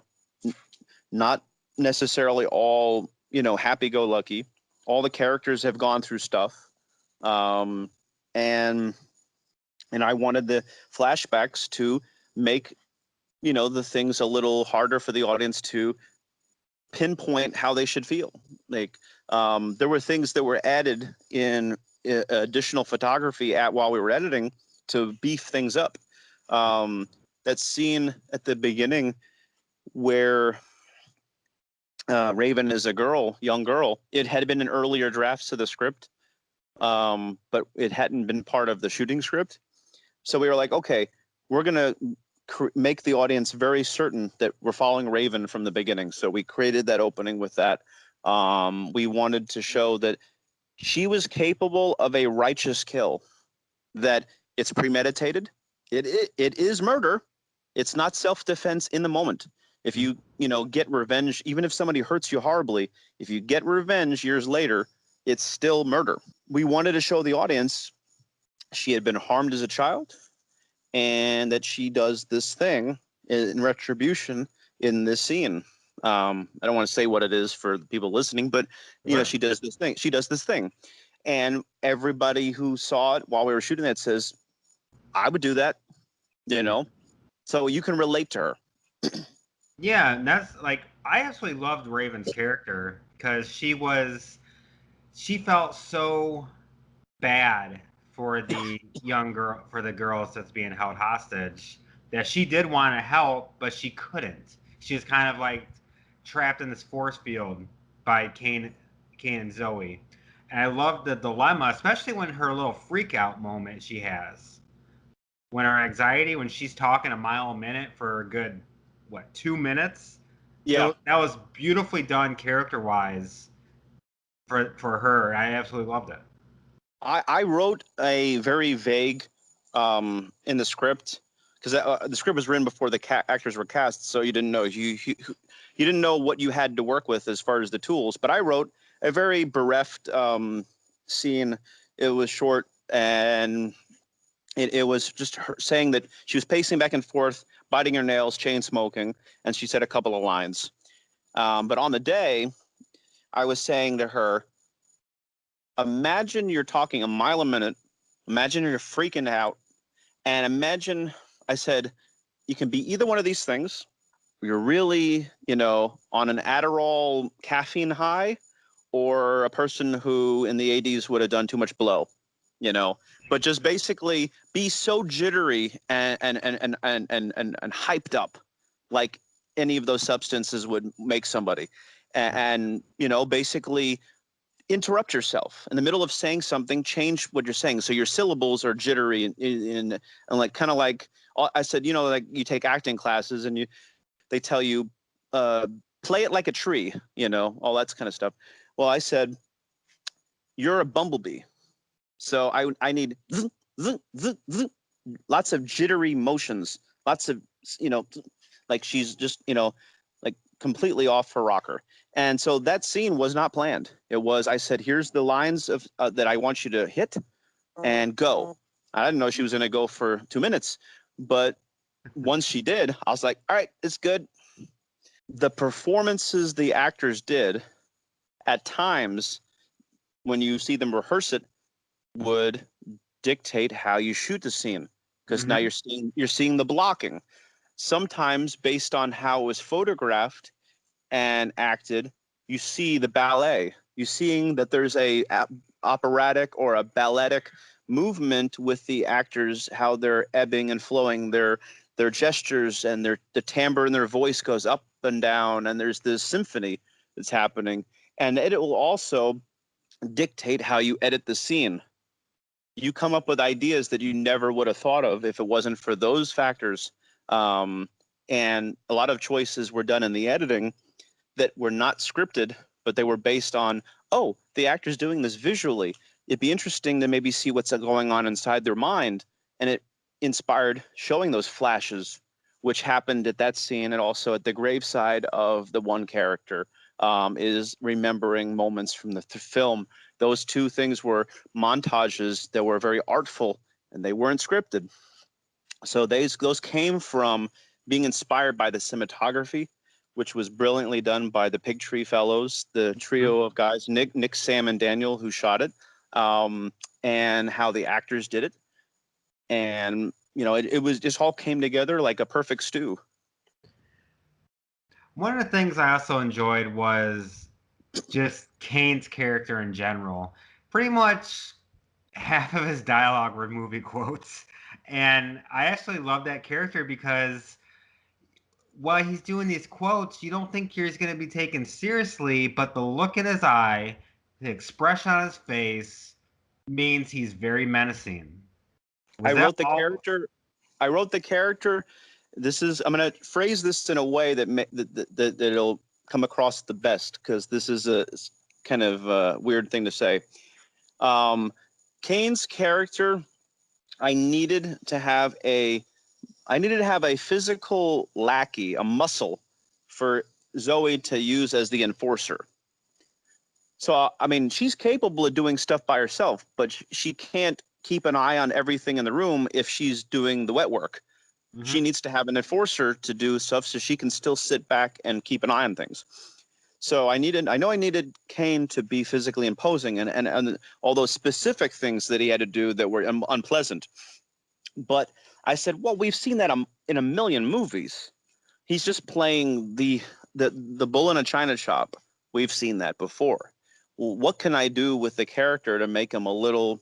Speaker 2: not necessarily all, you know, happy go lucky. All the characters have gone through stuff, um, and I wanted the flashbacks to make, you know, the things a little harder for the audience to pinpoint how they should feel. Like, there were things that were added in additional photography at while we were editing to beef things up. That scene at the beginning where Raven is a girl, young girl, it had been in earlier drafts of the script, but it hadn't been part of the shooting script. So we were like, okay, we're gonna make the audience very certain that we're following Raven from the beginning. So we created that opening with that. We wanted to show that she was capable of a righteous kill, that it's premeditated. It is murder. It's not self-defense in the moment. If you get revenge, even if somebody hurts you horribly, if you get revenge years later, it's still murder. We wanted to show the audience she had been harmed as a child, and that she does this thing in retribution in this scene. I don't want to say what it is for the people listening, but she does this thing. She does this thing, and everybody who saw it while we were shooting that says, "I would do that," So you can relate to her.
Speaker 1: Yeah, and that's like I absolutely loved Raven's character because she felt so bad for the for the girls that's being held hostage, that she did want to help, but she couldn't. She was kind of like trapped in this force field by Kane and Zoe. And I love the dilemma, especially when her little freak out moment she has. When her anxiety, when she's talking a mile a minute for a good, 2 minutes?
Speaker 2: Yeah.
Speaker 1: That was beautifully done character wise for her. I absolutely loved it.
Speaker 2: I wrote a very vague in the script, because the script was written before the actors were cast, so you didn't know you didn't know what you had to work with as far as the tools. But I wrote a very bereft scene. It was short, and it was just her saying that she was pacing back and forth, biting her nails, chain smoking, and she said a couple of lines. But on the day, I was saying to her, imagine you're talking a mile a minute. Imagine you're freaking out. And imagine, I said, you can be either one of these things. You're really, on an Adderall caffeine high, or a person who in the 80s would have done too much blow, but just basically be so jittery and hyped up, like any of those substances would make somebody. And basically interrupt yourself in the middle of saying something, change what you're saying. So your syllables are jittery and like, kind of like I said, like you take acting classes and they tell you, play it like a tree, all that kind of stuff. Well, I said, you're a bumblebee. So I need lots of jittery motions, lots of, like she's just, like completely off her rocker. And so that scene was not planned. It was, I said, here's the lines of that I want you to hit and go. I didn't know she was going to go for 2 minutes, but once she did, I was like, all right, it's good. The performances the actors did at times, when you see them rehearse it, would dictate how you shoot the scene, because now you're seeing the blocking. Sometimes based on how it was photographed and acted, you see the ballet. You're seeing that there's a operatic or a balletic movement with the actors, how they're ebbing and flowing, their gestures and the timbre in their voice goes up and down, and there's this symphony that's happening. And it will also dictate how you edit the scene. You come up with ideas that you never would have thought of if it wasn't for those factors. And a lot of choices were done in the editing that were not scripted, but they were based on, the actor's doing this visually. it'd be interesting to maybe see what's going on inside their mind. And it inspired showing those flashes, which happened at that scene, and also at the graveside of the one character, is remembering moments from the film. Those two things were montages that were very artful, and they weren't scripted. So those came from being inspired by the cinematography, which was brilliantly done by the Pig Tree Fellows, the trio of guys, Nick, Sam, and Daniel, who shot it, and how the actors did it. And, you know, it was just all came together like a perfect stew.
Speaker 1: One of the things I also enjoyed was just Kane's character in general. Pretty much half of his dialogue were movie quotes. And I actually love that character because while he's doing these quotes, you don't think he's going to be taken seriously, but the look in his eye, the expression on his face means he's very menacing.
Speaker 2: I wrote the character. I'm going to phrase this in a way that it'll come across the best, because this is a kind of weird thing to say. Kane's character, I needed to have a physical lackey, a muscle for Zoe to use as the enforcer. So, I mean, she's capable of doing stuff by herself, but she can't keep an eye on everything in the room if she's doing the wet work. Mm-hmm. She needs to have an enforcer to do stuff so she can still sit back and keep an eye on things. So I needed Kane to be physically imposing and all those specific things that he had to do that were unpleasant. But I said, well, we've seen that in a million movies. He's just playing the bull in a china shop. We've seen that before. Well, what can I do with the character to make him a little,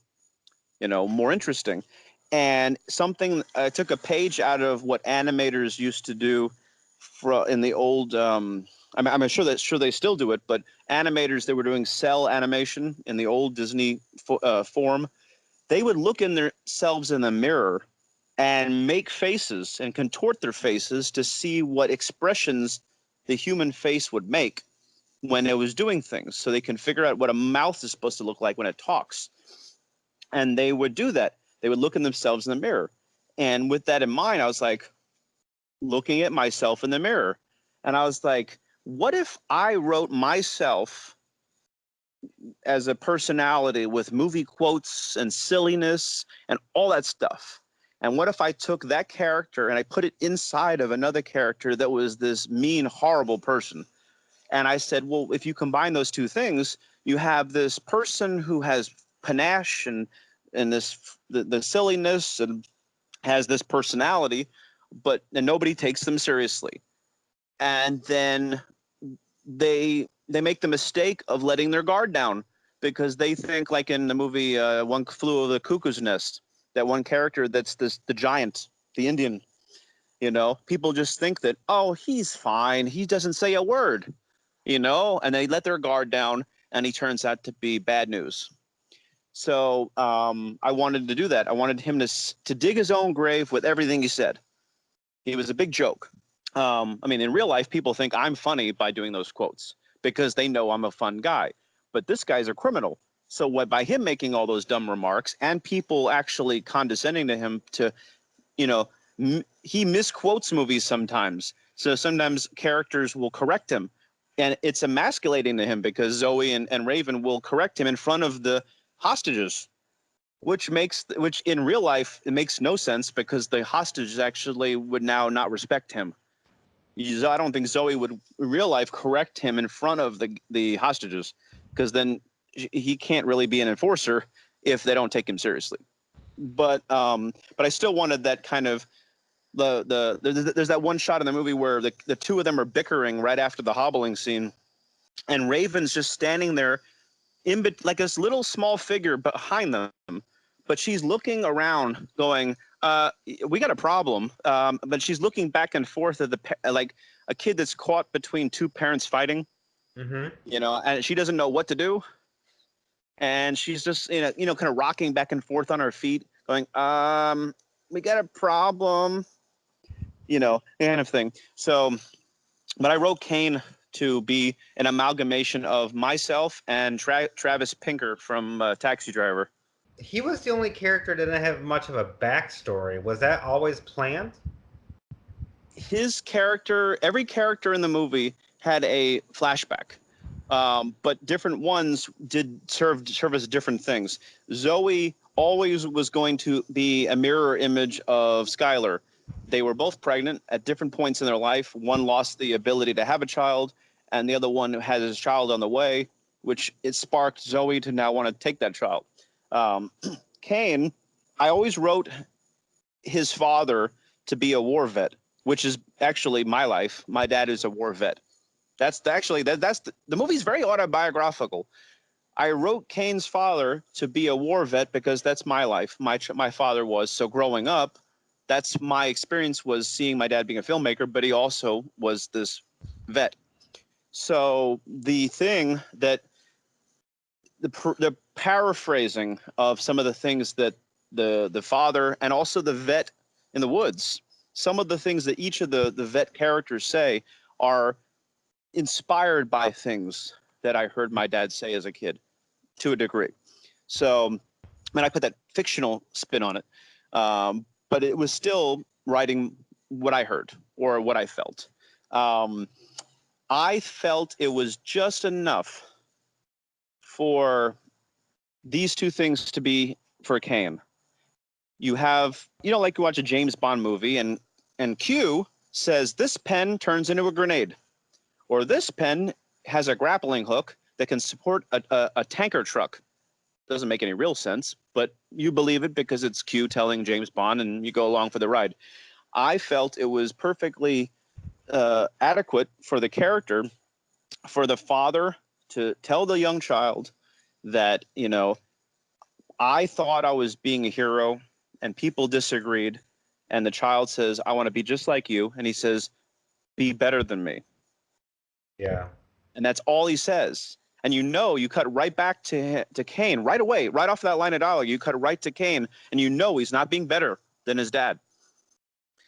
Speaker 2: more interesting? And I took a page out of what animators used to do in the old. I'm sure they still do it, but animators that were doing cell animation in the old Disney form, they would look in themselves in the mirror and make faces and contort their faces to see what expressions the human face would make when it was doing things, so they can figure out what a mouth is supposed to look like when it talks. And they would do that. They would look at themselves in the mirror. And with that in mind, I was like, looking at myself in the mirror. And I was like, what if I wrote myself as a personality with movie quotes and silliness and all that stuff? And what if I took that character and I put it inside of another character that was this mean, horrible person? And I said, well, if you combine those two things, you have this person who has panache and the silliness and has this personality, and nobody takes them seriously. And then they make the mistake of letting their guard down, because they think, like in the movie One Flew Over the Cuckoo's Nest, that one character that's the giant, the Indian, people just think that, oh, he's fine, he doesn't say a word, and they let their guard down, and he turns out to be bad news. So I wanted to do that. I wanted him to dig his own grave with everything he said. He was a big joke. In real life, people think I'm funny by doing those quotes because they know I'm a fun guy. But this guy's a criminal. So by him making all those dumb remarks and people actually condescending to him he misquotes movies sometimes. So sometimes characters will correct him. And it's emasculating to him because Zoe and Raven will correct him in front of the hostages, which in real life, it makes no sense, because the hostages actually would now not respect him. I don't think Zoe would in real life correct him in front of the hostages, because then he can't really be an enforcer if they don't take him seriously. But I still wanted that kind of there's that one shot in the movie where the two of them are bickering right after the hobbling scene, and Raven's just standing there like this little small figure behind them, but she's looking around going, we got a problem. But she's looking back and forth at like a kid that's caught between two parents fighting, and she doesn't know what to do. And she's just, kind of rocking back and forth on her feet going, we got a problem, kind of thing. So, but I wrote Kane to be an amalgamation of myself and Travis Pinker from Taxi Driver.
Speaker 1: He was the only character that didn't have much of a backstory. Was that always planned?
Speaker 2: His character, every character in the movie had a flashback, but different ones did serve as different things. Zoe always was going to be a mirror image of Skylar. They were both pregnant at different points in their life. One lost the ability to have a child, and the other one had his child on the way, which it sparked Zoe to now want to take that child. Kane, I always wrote his father to be a war vet, which is actually my life. My dad is a war vet. That's the movie's very autobiographical. I wrote Kane's father to be a war vet because that's my life. My father was. So growing up, that's my experience, was seeing my dad being a filmmaker, but he also was this vet. So the thing that the paraphrasing of some of the things that the father and also the vet in the woods, some of the things that each of the vet characters say are inspired by things that I heard my dad say as a kid, to a degree. So, I put that fictional spin on it, but it was still writing what I heard or what I felt. I felt it was just enough for these two things to be for Kane. You have, like you watch a James Bond movie and Q says, this pen turns into a grenade, or this pen has a grappling hook that can support a tanker truck. Doesn't make any real sense, but you believe it because it's Q telling James Bond and you go along for the ride. I felt it was perfectly adequate for the character, for the father to tell the young child that, I thought I was being a hero and people disagreed. And the child says, I want to be just like you. And he says, be better than me.
Speaker 1: Yeah.
Speaker 2: And that's all he says. And you cut right back to Kane right away, right off that line of dialogue. You cut right to Kane, and he's not being better than his dad.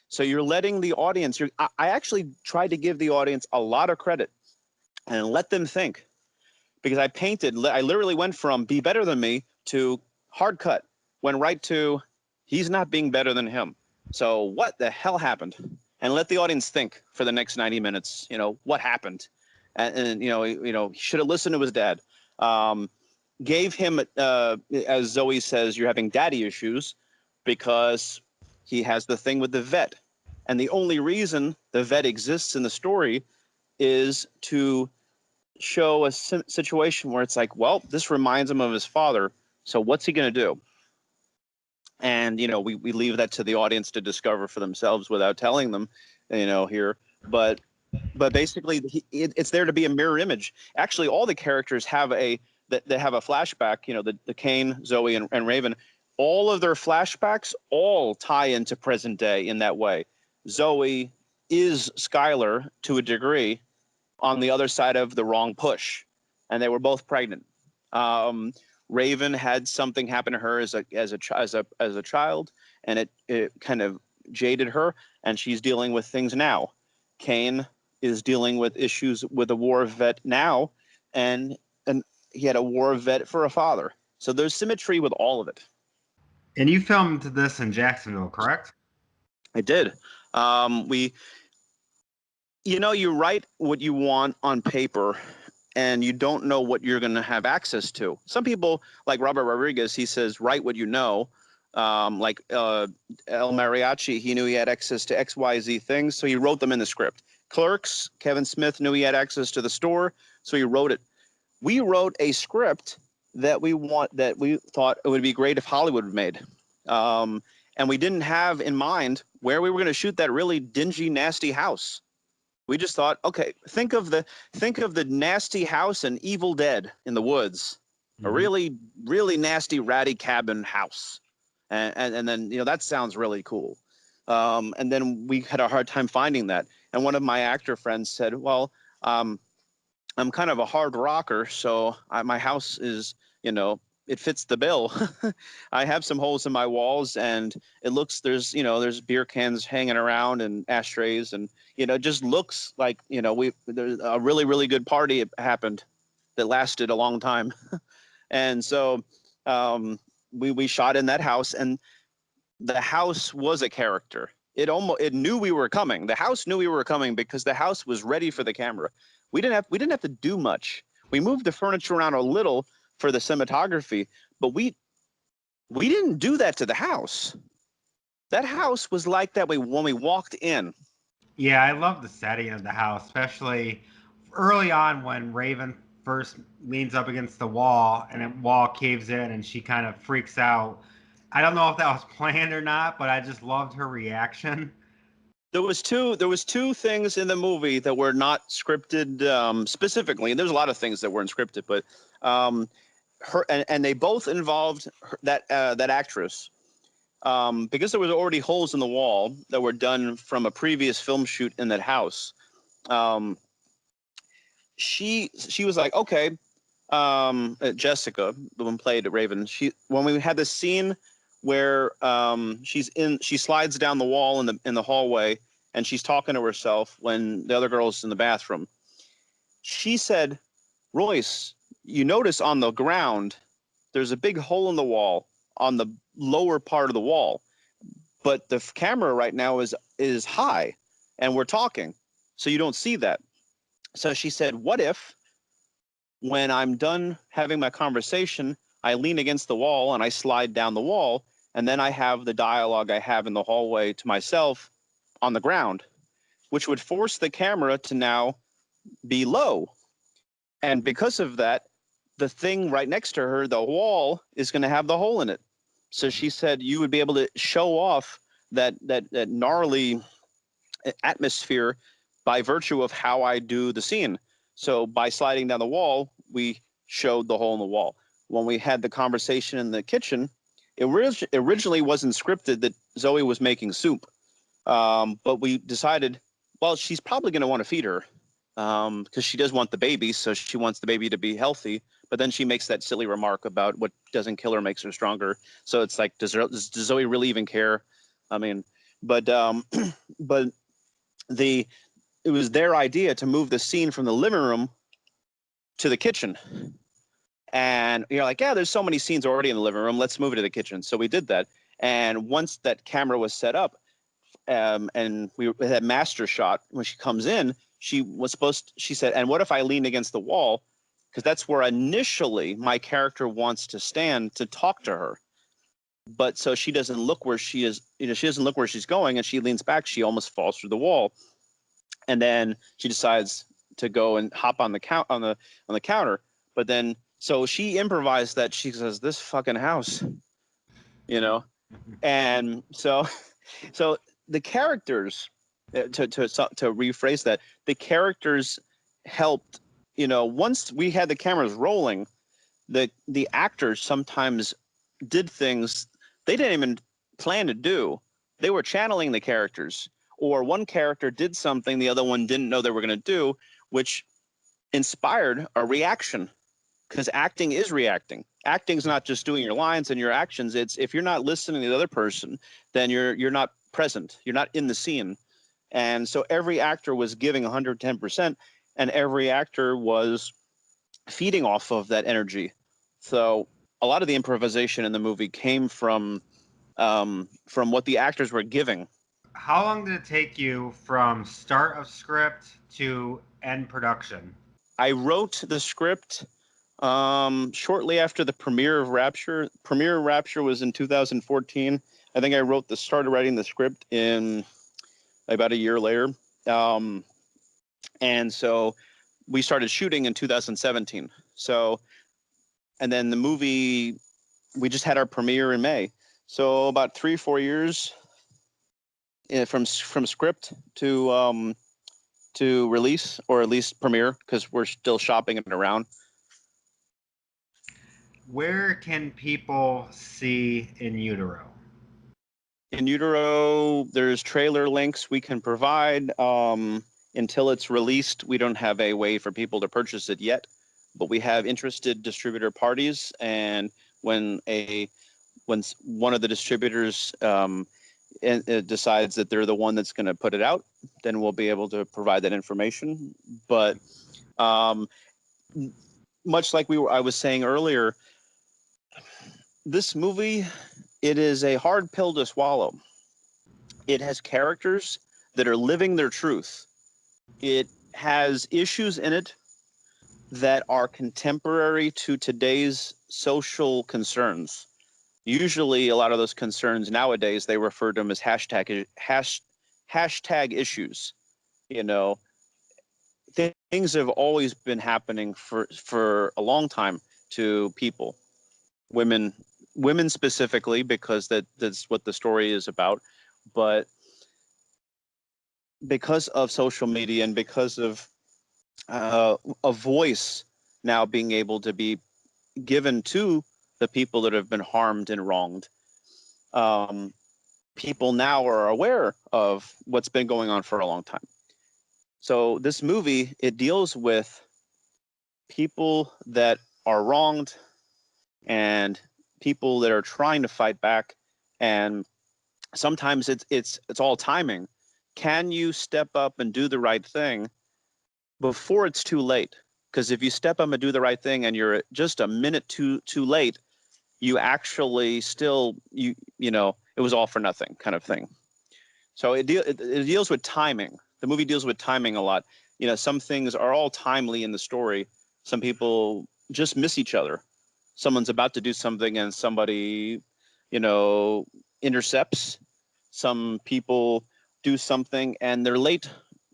Speaker 2: So you're letting the audience. I actually tried to give the audience a lot of credit and let them think, because I literally went from be better than me to hard cut, went right to he's not being better than him. So what the hell happened? And let the audience think for the next 90 minutes. What happened? And he should have listened to his dad. Gave him, as Zoe says, you're having daddy issues because he has the thing with the vet. And the only reason the vet exists in the story is to show a situation where it's like, well, this reminds him of his father. So what's he going to do? And, we leave that to the audience to discover for themselves without telling them, here. But basically, it's there to be a mirror image. Actually, all the characters have they have a flashback. The Kane, Zoe, and Raven. All of their flashbacks all tie into present day in that way. Zoe is Skylar to a degree, on the other side of the wrong push, and they were both pregnant. Raven had something happen to her as a child, and it kind of jaded her, and she's dealing with things now. Kane is dealing with issues with a war vet now, and he had a war vet for a father. So there's symmetry with all of it.
Speaker 1: And you filmed this in Jacksonville, correct?
Speaker 2: I did. You write what you want on paper, and you don't know what you're going to have access to. Some people, like Robert Rodriguez, he says, write what you know. Like El Mariachi, he knew he had access to XYZ things, so he wrote them in the script. Clerks, Kevin Smith knew he had access to the store, so he wrote it. We wrote a script that we thought it would be great if Hollywood made. And we didn't have in mind where we were going to shoot that really dingy, nasty house. We just thought, okay, think of the nasty house in Evil Dead in the woods, a really, really nasty, ratty cabin house. And then, that sounds really cool. And then we had a hard time finding that. And one of my actor friends said, well, I'm kind of a hard rocker, so my house is, it fits the bill. I have some holes in my walls, and it looks there's beer cans hanging around and ashtrays, and it just looks like there's a really really good party happened that lasted a long time, and so we shot in that house, and the house was a character. It knew we were coming. The house knew we were coming because the house was ready for the camera. We didn't have to do much. We moved the furniture around a little for the cinematography, but we didn't do that to the house. That house was like that when we walked in.
Speaker 1: Yeah, I love the setting of the house, especially early on when Raven first leans up against the wall and the wall caves in and she kind of freaks out. I don't know if that was planned or not, but I just loved her reaction.
Speaker 2: There was two things in the movie that were not scripted specifically. And there's a lot of things that weren't scripted, but her and they both involved that actress. Because there was already holes in the wall that were done from a previous film shoot in that house. She was like, okay, Jessica, the one played Raven. When we had the scene where she slides down the wall in the hallway and she's talking to herself when the other girl's in the bathroom. She said, Royce, you notice on the ground there's a big hole in the wall on the lower part of the wall, but the camera right now is high and we're talking, so you don't see that. So she said, what if when I'm done having my conversation, I lean against the wall and I slide down the wall, and then I have the dialogue I have in the hallway to myself on the ground, which would force the camera to now be low. And because of that, the thing right next to her, the wall, is going to have the hole in it. So she said you would be able to show off that gnarly atmosphere by virtue of how I do the scene. So by sliding down the wall, we showed the hole in the wall. When we had the conversation in the kitchen, it originally wasn't scripted that Zoe was making soup. But we decided, well, she's probably going to want to feed her because she does want the baby. So she wants the baby to be healthy. But then she makes that silly remark about what doesn't kill her makes her stronger. So it's like, does Zoe really even care? I mean, but it was their idea to move the scene from the living room to the kitchen. And you're like, yeah, there's so many scenes already in the living room. Let's move it to the kitchen. So we did that. And once that camera was set up, and we had master shot, when she comes in, she said, and what if I lean against the wall? Because that's where initially my character wants to stand to talk to her. But so she doesn't look where she is, she doesn't look where she's going, and she leans back, she almost falls through the wall. And then she decides to go and hop on the counter. But then, so she improvised that. She says, this fucking house, and so the characters, to rephrase that, the characters helped, once we had the cameras rolling, the actors sometimes did things they didn't even plan to do. They were channeling the characters, or one character did something the other one didn't know they were going to do, which inspired a reaction, because acting is reacting. Acting's not just doing your lines and your actions. It's if you're not listening to the other person, then you're not present. You're not in the scene. And so every actor was giving 110%, and every actor was feeding off of that energy. So a lot of the improvisation in the movie came from what the actors were giving.
Speaker 1: How long did it take you from start of script to end production?
Speaker 2: I wrote the script shortly after the premiere of Rapture. Premiere of Rapture was in 2014. I think I started writing the script in about a year later. And so we started shooting in 2017. So, and then the movie, we just had our premiere in May. So about 3-4 years from script to release, or at least premiere, because we're still shopping it around.
Speaker 1: Where can people see In Utero?
Speaker 2: In Utero, there's trailer links we can provide. Until it's released, we don't have a way for people to purchase it yet, but we have interested distributor parties, and when one of the distributors and it decides that they're the one that's going to put it out, then we'll be able to provide that information. But much like I was saying earlier, this movie, it is a hard pill to swallow. It has characters that are living their truth. It has issues in it that are contemporary to today's social concerns. Usually, a lot of those concerns nowadays, they refer to them as hashtag issues. You know, things have always been happening for a long time to people, women specifically, because that's what the story is about. But because of social media and because of a voice now being able to be given to the people that have been harmed and wronged, people now are aware of what's been going on for a long time. So this movie, it deals with people that are wronged and people that are trying to fight back, and sometimes it's all timing. Can you step up and do the right thing before it's too late? Because if you step up and do the right thing and you're just a minute too late, you actually still you know, it was all for nothing kind of thing. So it deals with timing. The movie deals with timing a lot. You know, some things are all timely in the story. Some people just miss each other. Someone's about to do something and somebody, you know, intercepts. Some people do something and they're late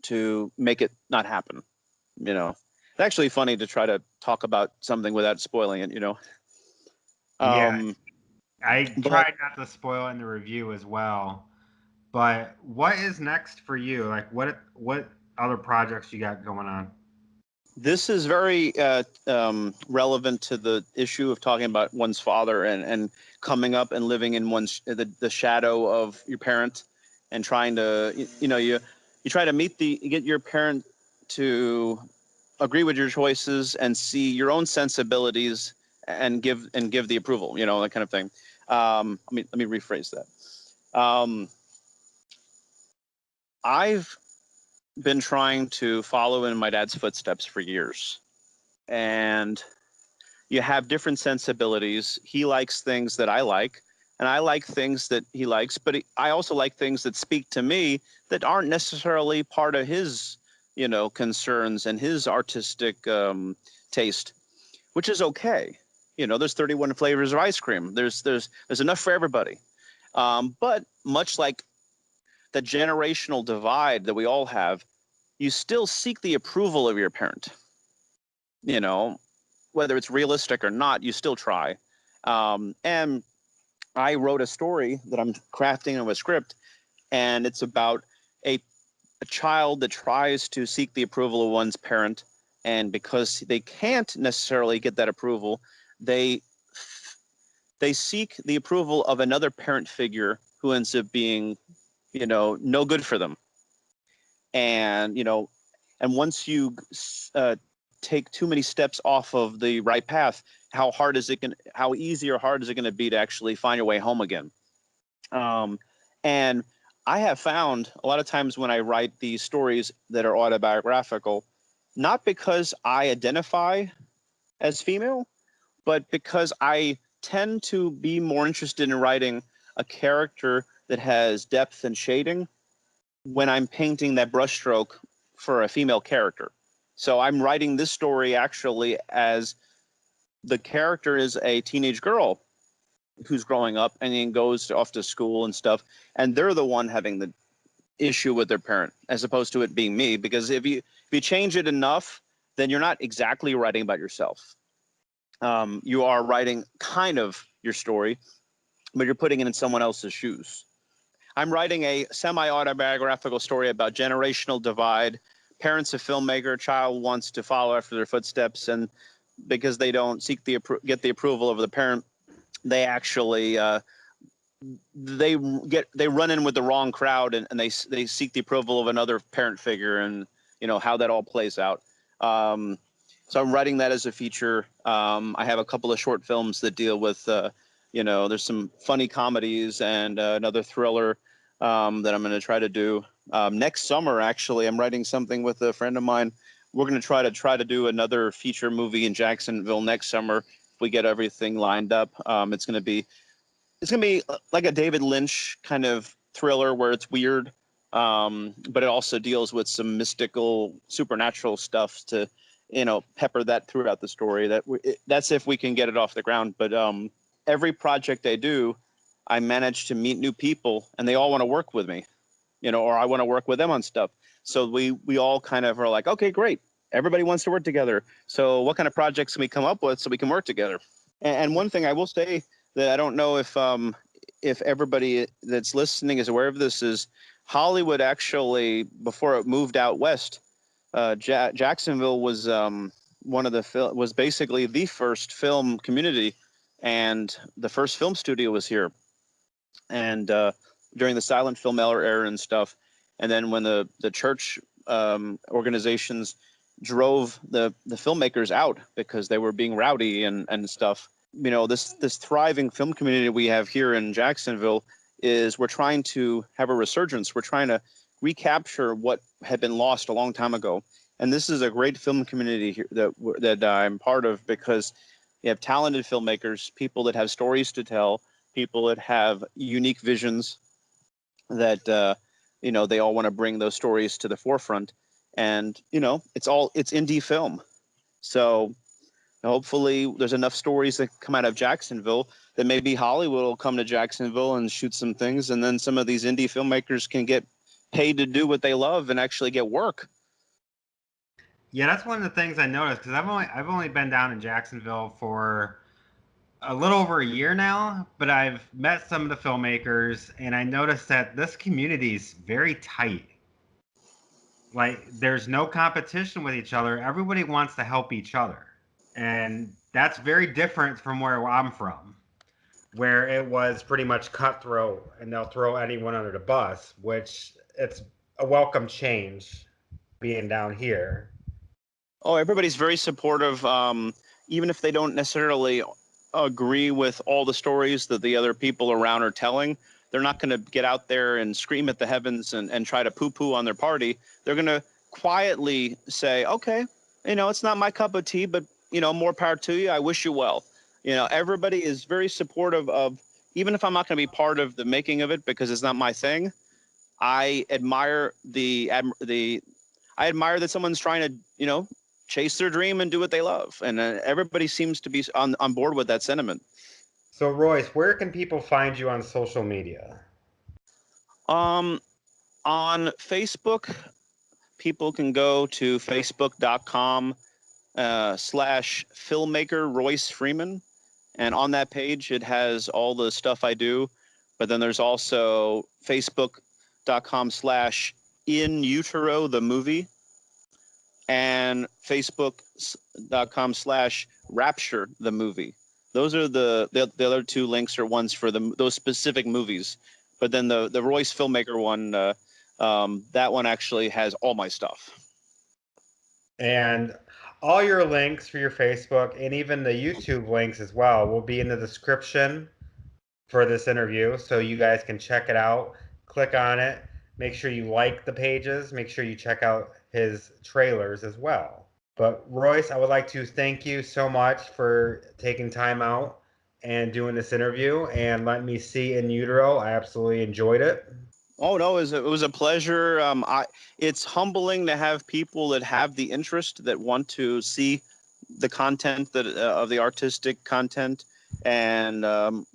Speaker 2: to make it not happen. You know, it's actually funny to try to talk about something without spoiling it, you know.
Speaker 1: Yeah, I
Speaker 2: But
Speaker 1: tried not to spoil it in the review as well. But what is next for you? Like, what other projects you got going on?
Speaker 2: this is very relevant to the issue of talking about one's father and coming up and living in the shadow of your parent and trying to you try to get your parent to agree with your choices and see your own sensibilities and give the approval, you know, that kind of thing. Let me rephrase that. I've been trying to follow in my dad's footsteps for years, and you have different sensibilities. He likes things that I like, and I like things that he likes, but I also like things that speak to me that aren't necessarily part of his, you know, concerns and his artistic taste, which is okay. You know, there's 31 flavors of ice cream. There's enough for everybody. But much like the generational divide that we all have, you still seek the approval of your parent. You know, whether it's realistic or not, you still try. And I wrote a story that I'm crafting into a script, and it's about a child that tries to seek the approval of one's parent, and because they can't necessarily get that approval, they seek the approval of another parent figure who ends up being, you know, no good for them. And you know, and once you take too many steps off of the right path, how easy or hard is it going to be to actually find your way home again? And I have found a lot of times when I write these stories that are autobiographical, not because I identify as female, but because I tend to be more interested in writing a character that has depth and shading when I'm painting that brushstroke for a female character. So I'm writing this story actually as the character is a teenage girl who's growing up and then goes off to school and stuff, and they're the one having the issue with their parent, as opposed to it being me. Because if you change it enough, then you're not exactly writing about yourself. You are writing kind of your story, but you're putting it in someone else's shoes. I'm writing a semi-autobiographical story about generational divide. Parents of filmmaker, child wants to follow after their footsteps, and because they don't get the approval of the parent, they actually they run in with the wrong crowd, and they seek the approval of another parent figure, and you know how that all plays out. So I'm writing that as a feature. I have a couple of short films that deal with, there's some funny comedies and another thriller that I'm going to try to do. Next summer, actually, I'm writing something with a friend of mine. We're going to try to do another feature movie in Jacksonville next summer. If we get everything lined up. It's going to be like a David Lynch kind of thriller where it's weird, but it also deals with some mystical, supernatural stuff to, pepper that throughout the story. That's if we can get it off the ground. But every project I do, I manage to meet new people, and they all want to work with me, or I want to work with them on stuff. So we all kind of are like, okay, great. Everybody wants to work together. So what kind of projects can we come up with so we can work together? And one thing I will say that I don't know if everybody that's listening is aware of this is Hollywood actually, before it moved out west, Jacksonville was was basically the first film community, and the first film studio was here. And during the silent film era and stuff, and then when the church organizations drove the filmmakers out because they were being rowdy and stuff. This thriving film community we have here in Jacksonville we're trying to have a resurgence. We're trying to recapture what had been lost a long time ago. And this is a great film community here that I'm part of, because you have talented filmmakers, people that have stories to tell, people that have unique visions that, they all want to bring those stories to the forefront. And, it's indie film. So hopefully there's enough stories that come out of Jacksonville that maybe Hollywood will come to Jacksonville and shoot some things. And then some of these indie filmmakers can get paid to do what they love and actually get work.
Speaker 1: Yeah, that's one of the things I noticed, because I've only been down in Jacksonville for a little over a year now, but I've met some of the filmmakers, and I noticed that this community is very tight. Like, there's no competition with each other. Everybody wants to help each other. And that's very different from where I'm from, where it was pretty much cutthroat and they'll throw anyone under the bus, which it's a welcome change being down here.
Speaker 2: Oh, everybody's very supportive, even if they don't necessarily agree with all the stories that the other people around are telling. They're not going to get out there and scream at the heavens and try to poo-poo on their party. They're going to quietly say, okay, it's not my cup of tea, but, more power to you. I wish you well. Everybody is very supportive of, even if I'm not going to be part of the making of it because it's not my thing. I admire I admire that someone's trying to, chase their dream and do what they love. And everybody seems to be on board with that sentiment.
Speaker 1: So, Royce, where can people find you on social media?
Speaker 2: On Facebook, people can go to facebook.com /filmmaker Royce Freeman. And on that page, it has all the stuff I do. But then there's also facebook.com /In Utero, the movie, and facebook.com /Rapture, the movie. Those are the other two links are ones for those specific movies. But then the Royce Filmmaker one, that one actually has all my stuff.
Speaker 1: And all your links for your Facebook and even the YouTube links as well will be in the description for this interview, so you guys can check it out. Click on it. Make sure you like the pages. Make sure you check out his trailers as well. But Royce, I would like to thank you so much for taking time out and doing this interview and letting me see In Utero. I absolutely enjoyed it.
Speaker 2: Oh no, it was a pleasure. It's humbling to have people that have the interest, that want to see the content of the artistic content, and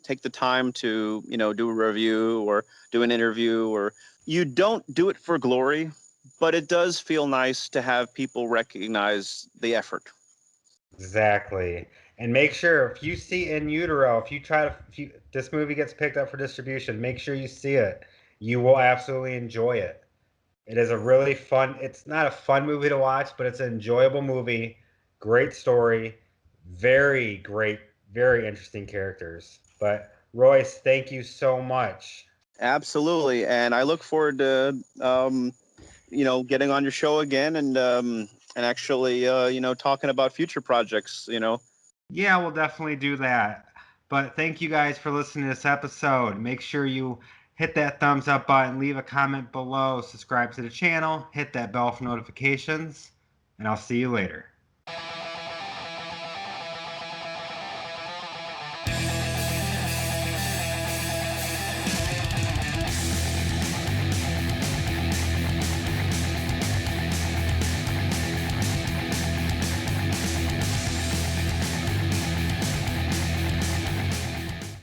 Speaker 2: take the time to do a review or do an interview. Or you don't do it for glory, but it does feel nice to have people recognize the effort.
Speaker 1: Exactly. And make sure, if you see In Utero, if this movie gets picked up for distribution, make sure you see it. You will absolutely enjoy it. It is a really fun, it's not a fun movie to watch, but it's an enjoyable movie. Great story. Very great, very interesting characters. But Royce, thank you so much.
Speaker 2: Absolutely, and I look forward to getting on your show again, and and actually, talking about future projects.
Speaker 1: Yeah, we'll definitely do that. But thank you guys for listening to this episode. Make sure you hit that thumbs up button, leave a comment below, subscribe to the channel, hit that bell for notifications, and I'll see you later.